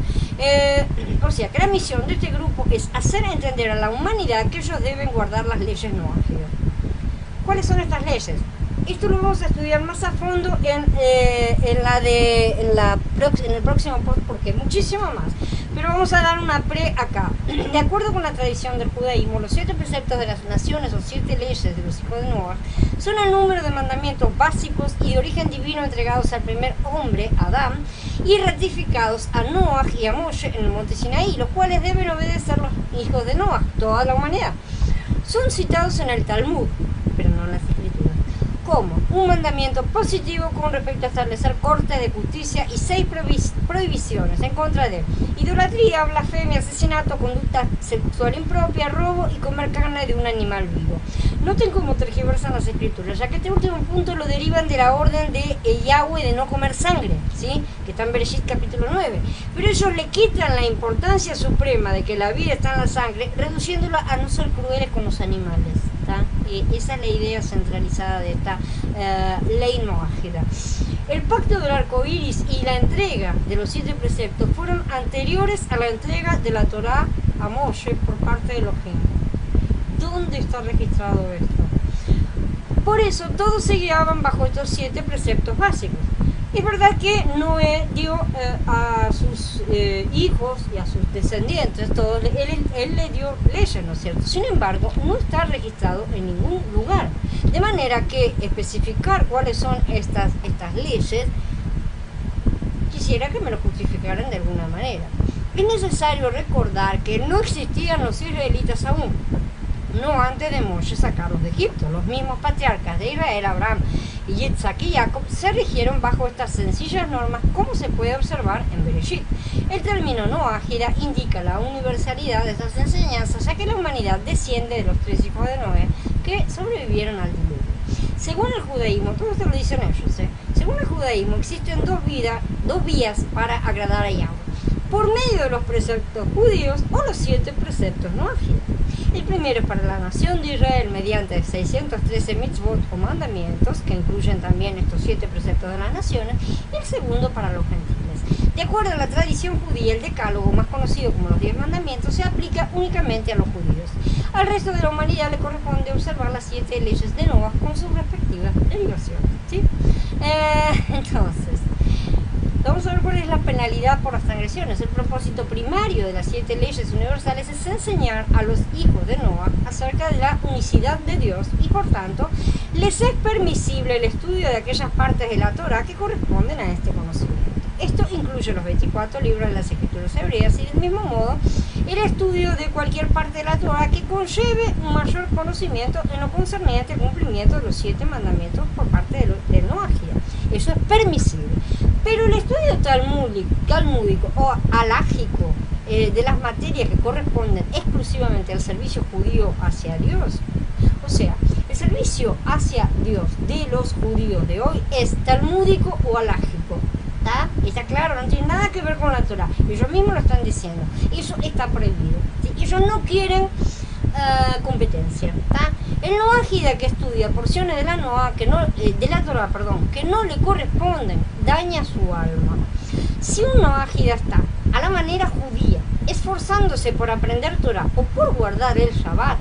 O sea, que la misión de este grupo es hacer entender a la humanidad que ellos deben guardar las leyes no ágidas. ¿Cuáles son estas leyes? Esto lo vamos a estudiar más a fondo en el próximo post, porque muchísimo más. Pero vamos a dar una acá. De acuerdo con la tradición del judaísmo, los 7 preceptos de las naciones o 7 leyes de los hijos de Noah son el número de mandamientos básicos y de origen divino entregados al primer hombre, Adán, y ratificados a Noah y a Moshe en el monte Sinaí, los cuales deben obedecer los hijos de Noah, toda la humanidad. Son citados en el Talmud, pero no en las escrituras, como un mandamiento positivo con respecto a establecer cortes de justicia y 6 prohibiciones en contra de idolatría, blasfemia, asesinato, conducta sexual impropia, robo y comer carne de un animal vivo. Noten cómo tergiversan las escrituras, ya que este último punto lo derivan de la orden de Yahweh de no comer sangre, ¿sí? Que está en Bereshit capítulo 9. Pero ellos le quitan la importancia suprema de que la vida está en la sangre, reduciéndola a no ser crueles con los animales. Esa es la idea centralizada de esta ley no ágida. El pacto del arco iris y la entrega de los 7 preceptos fueron anteriores a la entrega de la Torá a Moshe por parte de Elohim. ¿Dónde está registrado esto? Por eso todos se guiaban bajo estos 7 preceptos básicos. Es verdad que Noé dio a sus hijos y a sus descendientes, él le dio leyes, ¿no es cierto? Sin embargo, no está registrado en ningún lugar. De manera que especificar cuáles son estas leyes, quisiera que me lo justificaran de alguna manera. Es necesario recordar que no existían los israelitas aún, no antes de Moshe sacarlos de Egipto. Los mismos patriarcas de Israel, Abraham, y Isaac y Jacob, se rigieron bajo estas sencillas normas, como se puede observar en Bereshit. El término no ágida indica la universalidad de estas enseñanzas, ya que la humanidad desciende de los 3 hijos de Noé que sobrevivieron al diluvio. Según el judaísmo, todo esto lo dicen ellos, según el judaísmo existen dos vías para agradar a Yahweh: por medio de los preceptos judíos o los 7 preceptos no ágidos. El primero es para la nación de Israel mediante 613 mitzvot o mandamientos, que incluyen también estos 7 preceptos de las naciones, y el segundo para los gentiles. De acuerdo a la tradición judía, el decálogo, más conocido como los 10 mandamientos, se aplica únicamente a los judíos. Al resto de la humanidad le corresponde observar las 7 leyes de Noah con sus respectivas derivaciones, ¿sí? Entonces, vamos a ver cuál es la penalidad por las transgresiones. El propósito primario de las 7 leyes universales es enseñar a los hijos de Noah acerca de la unicidad de Dios y, por tanto, les es permisible el estudio de aquellas partes de la Torá que corresponden a este conocimiento. Esto incluye los 24 libros de las escrituras hebreas y, del mismo modo, el estudio de cualquier parte de la Torá que conlleve un mayor conocimiento en lo concerniente al cumplimiento de los 7 mandamientos por parte del no ágida. Eso es permisible. Pero el estudio talmúdico o alágico de las materias que corresponden exclusivamente al servicio judío hacia Dios, o sea, el servicio hacia Dios de los judíos de hoy es talmúdico o alágico. ¿Está claro? No tiene nada que ver con la Torá. Ellos mismos lo están diciendo. Eso está prohibido, ¿sí? Ellos no quieren competencia. El no ágida que estudia porciones de la Torá, que no le corresponden, daña su alma. Si un no ágida está a la manera judía, esforzándose por aprender Torá o por guardar el Shabbat,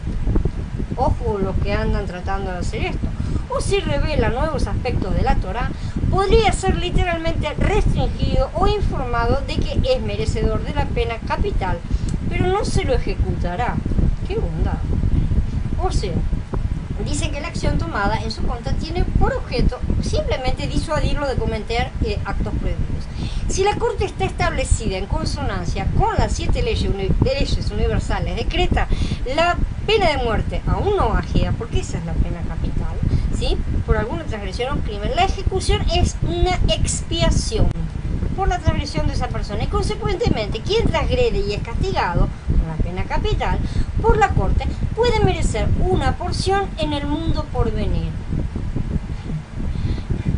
ojo los que andan tratando de hacer esto, o si revela nuevos aspectos de la Torá, podría ser literalmente restringido o informado de que es merecedor de la pena capital, pero no se lo ejecutará. ¡Qué bondad! O sea, dicen que la acción tomada en su contra tiene por objeto simplemente disuadirlo de cometer actos prohibidos. Si la Corte está establecida en consonancia con las 7 leyes universales, decreta la pena de muerte a un noágida, porque esa es la pena capital, ¿sí?, por alguna transgresión o crimen, la ejecución es una expiación por la transgresión de esa persona, y consecuentemente quien transgrede y es castigado con la pena capital por la Corte puede merecer una porción en el mundo por venir.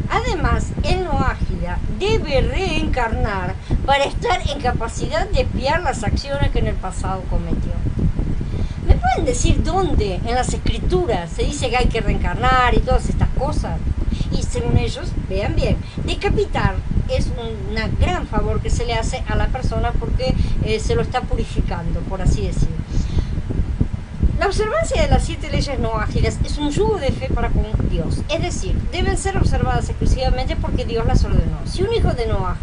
Además, el noágida debe reencarnar para estar en capacidad de expiar las acciones que en el pasado cometió. ¿Me pueden decir dónde en las escrituras se dice que hay que reencarnar y todas estas cosas? Y según ellos, vean bien, decapitar es un gran favor que se le hace a la persona porque se lo está purificando, por así decirlo. La observancia de las 7 leyes noágidas es un yugo de fe para con Dios, es decir, deben ser observadas exclusivamente porque Dios las ordenó. Si un hijo de Noah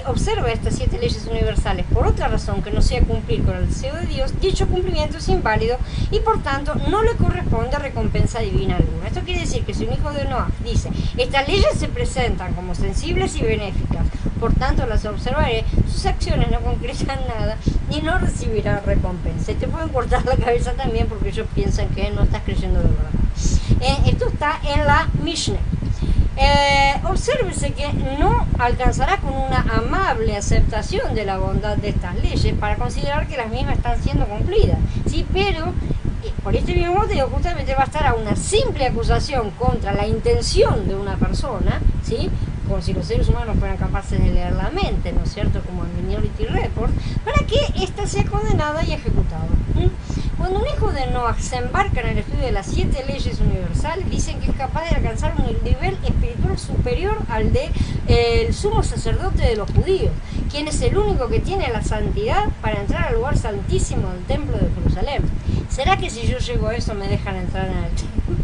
observa estas 7 leyes universales por otra razón que no sea cumplir con el deseo de Dios, dicho cumplimiento es inválido y por tanto no le corresponde recompensa divina alguna. Esto quiere decir que si un hijo de Noah dice, estas leyes se presentan como sensibles y benéficas, por tanto las observaré, sus acciones no concretan nada y no recibirá recompensa. Y te pueden cortar la cabeza también porque ellos piensan que no estás creyendo de verdad. Esto está en la Mishnah. Obsérvese que no alcanzará con una amable aceptación de la bondad de estas leyes para considerar que las mismas están siendo cumplidas, ¿sí? Pero por este mismo motivo justamente va a estar a una simple acusación contra la intención de una persona, ¿sí?, como si los seres humanos fueran capaces de leer la mente, ¿no es cierto?, como en Minority Report, para que ésta sea condenada y ejecutada. Cuando un hijo de Noah se embarca en el estudio de las 7 leyes universales, dicen que es capaz de alcanzar un nivel espiritual superior al de el sumo sacerdote de los judíos, quien es el único que tiene la santidad para entrar al lugar santísimo del templo de Jerusalén. ¿Será que si yo llego a eso me dejan entrar en el templo?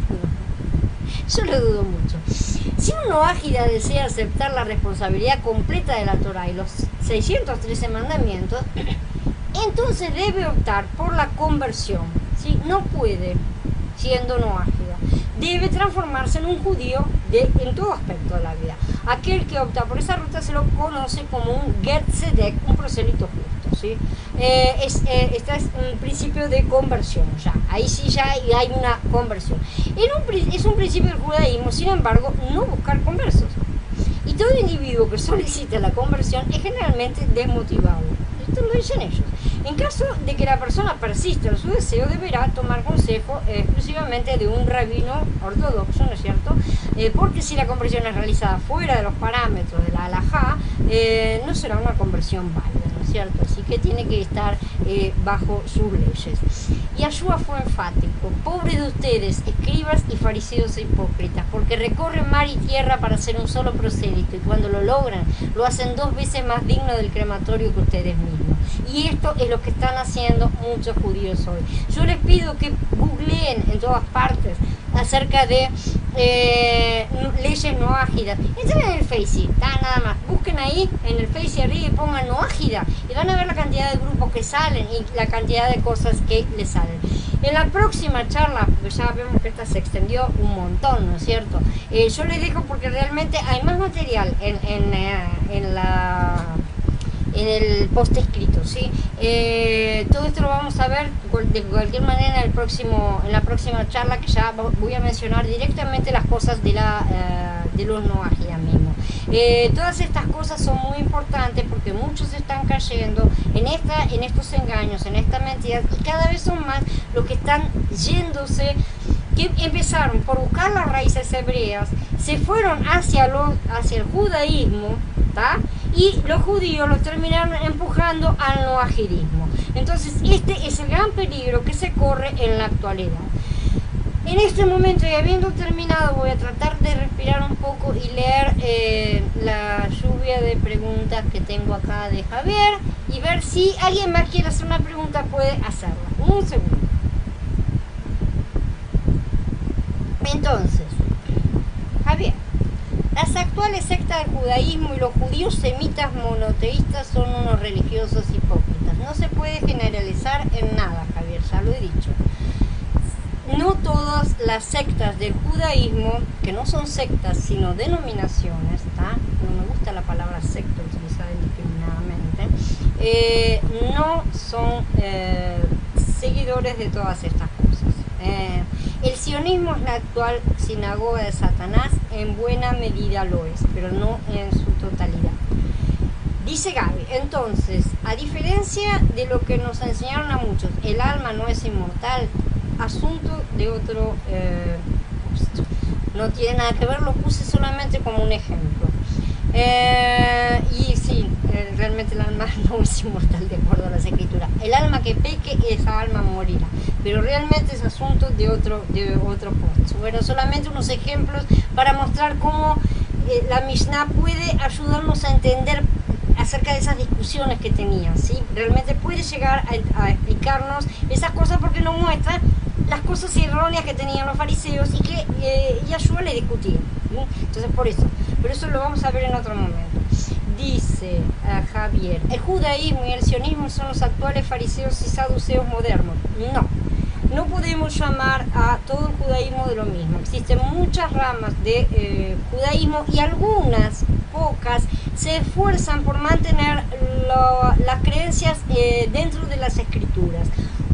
Yo lo dudo mucho. Si un noágida desea aceptar la responsabilidad completa de la Torá y los 613 mandamientos, entonces debe optar por la conversión, ¿sí? No puede, siendo noágida, debe transformarse en un judío en todo aspecto de la vida. Aquel que opta por esa ruta se lo conoce como un Ger Tzedek, un prosélito justo, ¿sí? Este es un principio de conversión, ya. Ahí sí ya hay una conversión. Es un principio del judaísmo, sin embargo, no buscar conversos. Y todo individuo que solicite la conversión es generalmente desmotivado. Esto lo dicen ellos. En caso de que la persona persista en su deseo, deberá tomar consejo exclusivamente de un rabino ortodoxo, ¿no es cierto? Porque si la conversión es realizada fuera de los parámetros de la halajá, no será una conversión válida, ¿no es cierto? Así que tiene que estar bajo sus leyes. Yahshua fue enfático: pobre de ustedes, escribas y fariseos e hipócritas, porque recorren mar y tierra para hacer un solo prosélito, y cuando lo logran, lo hacen 2 veces más digno del crematorio que ustedes mismos. Y esto es lo que están haciendo muchos judíos hoy. Yo les pido que googleen en todas partes acerca de leyes noágidas. Entren en el Face, nada más. Busquen ahí en el Face arriba y pongan noágida y van a ver la cantidad de grupos que salen y la cantidad de cosas que les salen. En la próxima charla, porque ya vemos que esta se extendió un montón, ¿no es cierto? Yo les dejo porque realmente hay más material en el post escrito, ¿sí? Todo esto lo vamos a ver de cualquier manera en la próxima charla, que ya voy a mencionar directamente las cosas de los noágidas mismos. Todas estas cosas son muy importantes porque muchos están cayendo en estos engaños, en esta mentira, y cada vez son más los que están yéndose, que empezaron por buscar las raíces hebreas, se fueron hacia el judaísmo, ¿tá? Y los judíos los terminaron empujando al noahidismo. Entonces este es el gran peligro que se corre en la actualidad. En este momento, y habiendo terminado, voy a tratar de respirar un poco y leer la lluvia de preguntas que tengo acá de Javier, y ver si alguien más quiere hacer una pregunta, puede hacerla. Un segundo. Entonces, Javier, las actuales sectas del judaísmo y los judíos semitas monoteístas son unos religiosos hipócritas. No se puede generalizar en nada, Javier, ya lo he dicho. no todas las sectas del judaísmo, que no son sectas sino denominaciones, ¿tá? No me gusta la palabra secta utilizada indiscriminadamente, no son seguidores de todas estas cosas. El sionismo es la actual sinagoga de Satanás, en buena medida lo es, pero no en su totalidad. Dice Gaby, entonces, a diferencia de lo que nos enseñaron a muchos, el alma no es inmortal, asunto de otro, no tiene nada que ver, lo puse solamente como un ejemplo. Y sí, realmente el alma no es inmortal de acuerdo a las escrituras. El alma que peque, esa alma morirá, pero realmente es asunto de otro post. Bueno, solamente unos ejemplos para mostrar cómo la Mishnah puede ayudarnos a entender acerca de esas discusiones que tenían, ¿sí? Realmente puede llegar a explicarnos esas cosas porque nos muestra las cosas erróneas que tenían los fariseos y que Yahshua le discutía, ¿sí? Entonces por eso lo vamos a ver en otro momento. Dice Javier, el judaísmo y el sionismo son los actuales fariseos y saduceos modernos. No podemos llamar a todo el judaísmo de lo mismo. Existen muchas ramas de judaísmo y algunas pocas se esfuerzan por mantener las creencias dentro de las escrituras,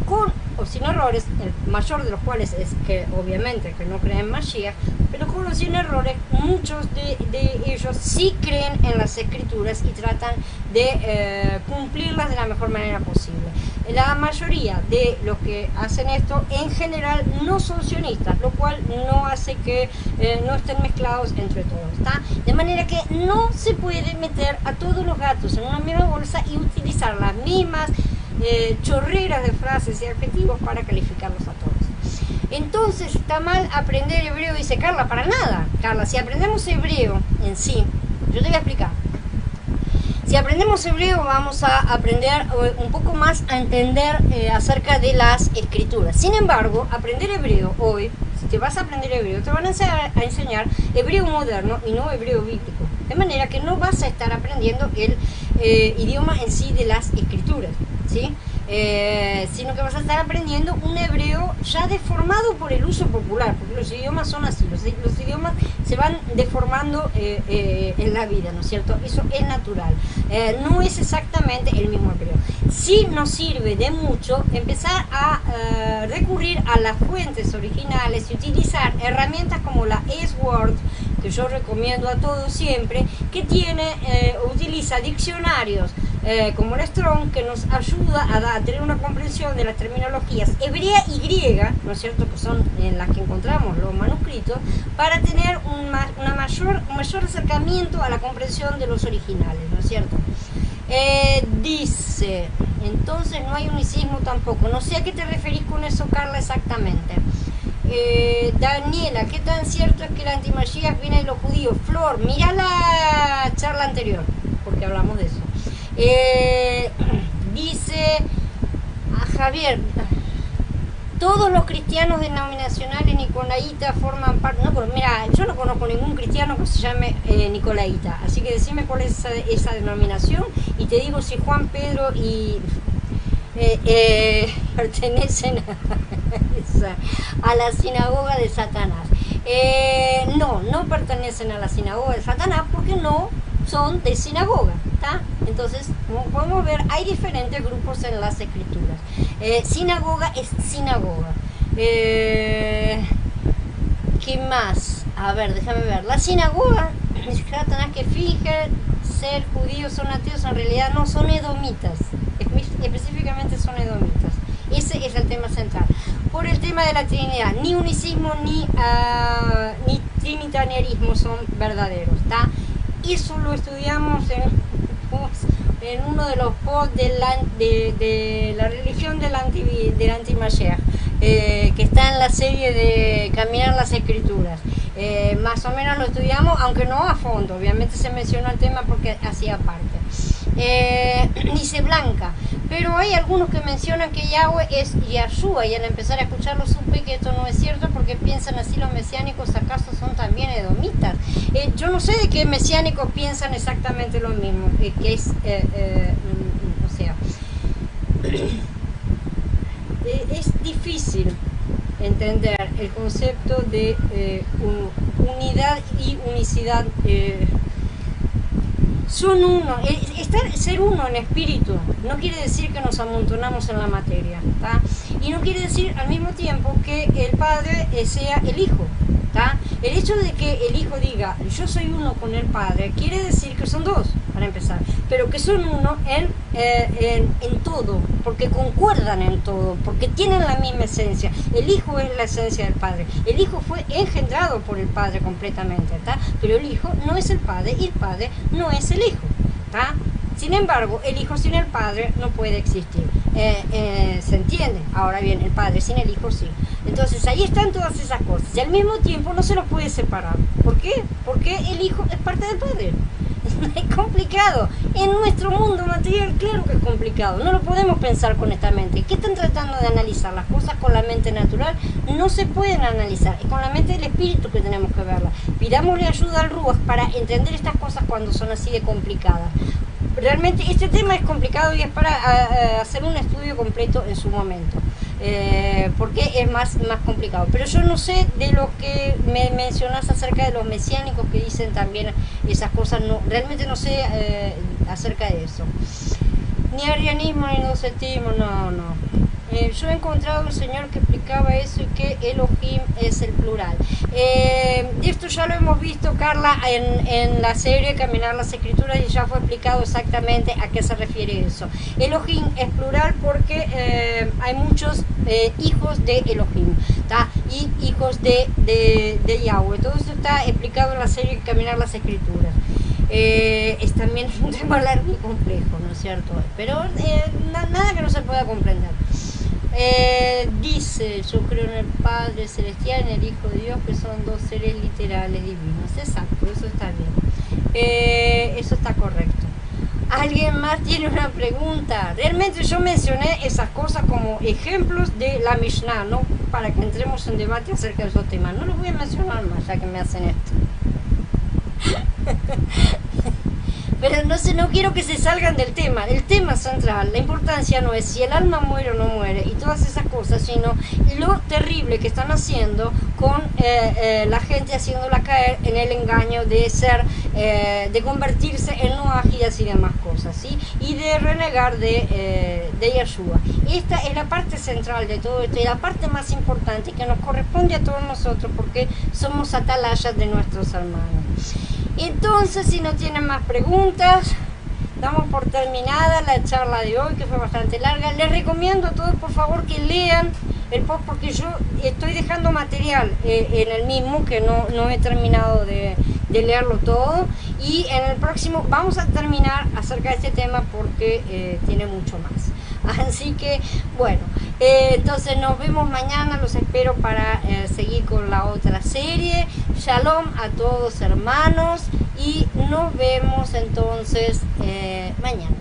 con o sin errores, el mayor de los cuales es que obviamente que no creen en Mashiach, pero con los sin errores, muchos de ellos sí creen en las escrituras y tratan de cumplirlas de la mejor manera posible. La mayoría de los que hacen esto en general no son sionistas, lo cual no hace que no estén mezclados entre todos, ¿está? De manera que no se puede meter a todos los gatos en una misma bolsa y utilizar las mismas chorreras de frases y adjetivos para calificarlos a todos. Entonces, ¿está mal aprender hebreo? Dice Carla, para nada. Carla, si aprendemos hebreo en sí, yo te voy a explicar. Si aprendemos hebreo vamos a aprender un poco más a entender acerca de las escrituras. Sin embargo, aprender hebreo hoy, si te vas a aprender hebreo, te van a enseñar hebreo moderno y no hebreo bíblico. De manera que no vas a estar aprendiendo el idioma en sí de las escrituras, ¿sí? Sino que vas a estar aprendiendo un hebreo ya deformado por el uso popular, porque los idiomas son así, los idiomas se van deformando en la vida, ¿no es cierto? Eso es natural, no es exactamente el mismo hebreo. Sí nos sirve de mucho empezar a recurrir a las fuentes originales y utilizar herramientas como la S-Word, que yo recomiendo a todos siempre, que utiliza diccionarios como el Strong, que nos ayuda a tener una comprensión de las terminologías hebrea y griega, ¿no es cierto?, que son en las que encontramos los manuscritos, para tener un mayor acercamiento a la comprensión de los originales, ¿no es cierto? Dice, entonces no hay unicismo tampoco. No sé a qué te referís con eso, Carla, exactamente. Daniela, ¿qué tan cierto es que el antimashiach viene de los judíos? Flor, mira la charla anterior, porque hablamos de eso. Dice a Javier, todos los cristianos denominacionales nicolaitas forman parte. No, pero mira, yo no conozco ningún cristiano que se llame nicolaita, así que decime cuál es esa denominación y te digo si Juan, Pedro y pertenecen a la sinagoga de Satanás. No pertenecen a la sinagoga de Satanás porque no son de sinagoga, ¿está? Entonces, como podemos ver, hay diferentes grupos en las escrituras. Sinagoga es sinagoga. ¿Qué más? A ver, déjame ver. La sinagoga, Satanás que finge ser judíos, son ateos, en realidad no, son edomitas. Específicamente son edomitas. Ese es el tema central. Por el tema de la Trinidad, ni unicismo ni trinitarianismo son verdaderos, ¿está? Eso lo estudiamos en uno de los posts de la religión del anti-Mashiach, que está en la serie de Caminar las Escrituras. Más o menos lo estudiamos, aunque no a fondo, obviamente se mencionó el tema porque hacía parte. Dice Blanca, pero hay algunos que mencionan que Yahweh es Yahshua, y al empezar a escucharlo supe que esto no es cierto porque piensan así los mesiánicos, ¿acaso son también edomitas? Yo no sé de qué mesiánicos piensan exactamente lo mismo, que es, o sea, es difícil entender el concepto de unidad y unicidad. Son uno, ser uno en espíritu no quiere decir que nos amontonamos en la materia, ¿tá? Y no quiere decir al mismo tiempo que el Padre sea el Hijo, ¿tá? El hecho de que el Hijo diga yo soy uno con el Padre quiere decir que son dos, para empezar, pero que son uno en todo, porque concuerdan en todo, porque tienen la misma esencia. El Hijo es la esencia del Padre, el Hijo fue engendrado por el Padre completamente, ¿tá? Pero el Hijo no es el Padre y el Padre no es el Hijo, ¿tá? Sin embargo, el Hijo sin el Padre no puede existir. ¿Se entiende? Ahora bien, el Padre sin el Hijo sí. Entonces ahí están todas esas cosas. Y al mismo tiempo no se los puede separar. ¿Por qué? Porque el Hijo es parte del Padre. Es complicado. En nuestro mundo material, claro que es complicado. No lo podemos pensar con esta mente. ¿Qué están tratando de analizar? Las cosas con la mente natural no se pueden analizar. Es con la mente del espíritu que tenemos que verlas. Pidámosle ayuda al Ruach para entender estas cosas cuando son así de complicadas. Realmente este tema es complicado y es para hacer un estudio completo en su momento, porque es más complicado. Pero yo no sé de lo que me mencionas acerca de los mesiánicos que dicen también esas cosas, no, realmente no sé acerca de eso. Ni arianismo ni docetismo, no. Yo he encontrado un señor que explicaba eso y que Elohim es el plural. Esto ya lo hemos visto, Carla, en la serie Caminar las Escrituras, y ya fue explicado exactamente a qué se refiere eso. Elohim es plural porque hay muchos hijos de Elohim, ¿tá? Y hijos de Yahweh. Todo esto está explicado en la serie Caminar las Escrituras. Es también un tema largo y complejo, ¿no es cierto? Pero nada que no se pueda comprender. Dice, yo creo en el Padre Celestial, en el Hijo de Dios, que son dos seres literales divinos. Exacto, eso está bien. Eso está correcto. ¿Alguien más tiene una pregunta? Realmente yo mencioné esas cosas como ejemplos de la Mishnah, ¿no? Para que entremos en debate acerca de esos temas. No los voy a mencionar más, ya que me hacen esto. Pero no quiero que se salgan del tema. El tema central, la importancia no es si el alma muere o no muere y todas esas cosas, sino lo terrible que están haciendo con la gente, haciéndola caer en el engaño de de convertirse en noágidas y demás cosas, ¿sí? Y de renegar de Yeshua. Esta es la parte central de todo esto y la parte más importante que nos corresponde a todos nosotros, porque somos atalayas de nuestros hermanos. Entonces, si no tienen más preguntas, damos por terminada la charla de hoy, que fue bastante larga. Les recomiendo a todos, por favor, que lean el post, porque yo estoy dejando material en el mismo, que no he terminado de leerlo todo. Y en el próximo vamos a terminar acerca de este tema porque tiene mucho más. Así que, bueno, entonces nos vemos mañana, los espero para seguir con la otra serie. Shalom a todos, hermanos, y nos vemos entonces mañana.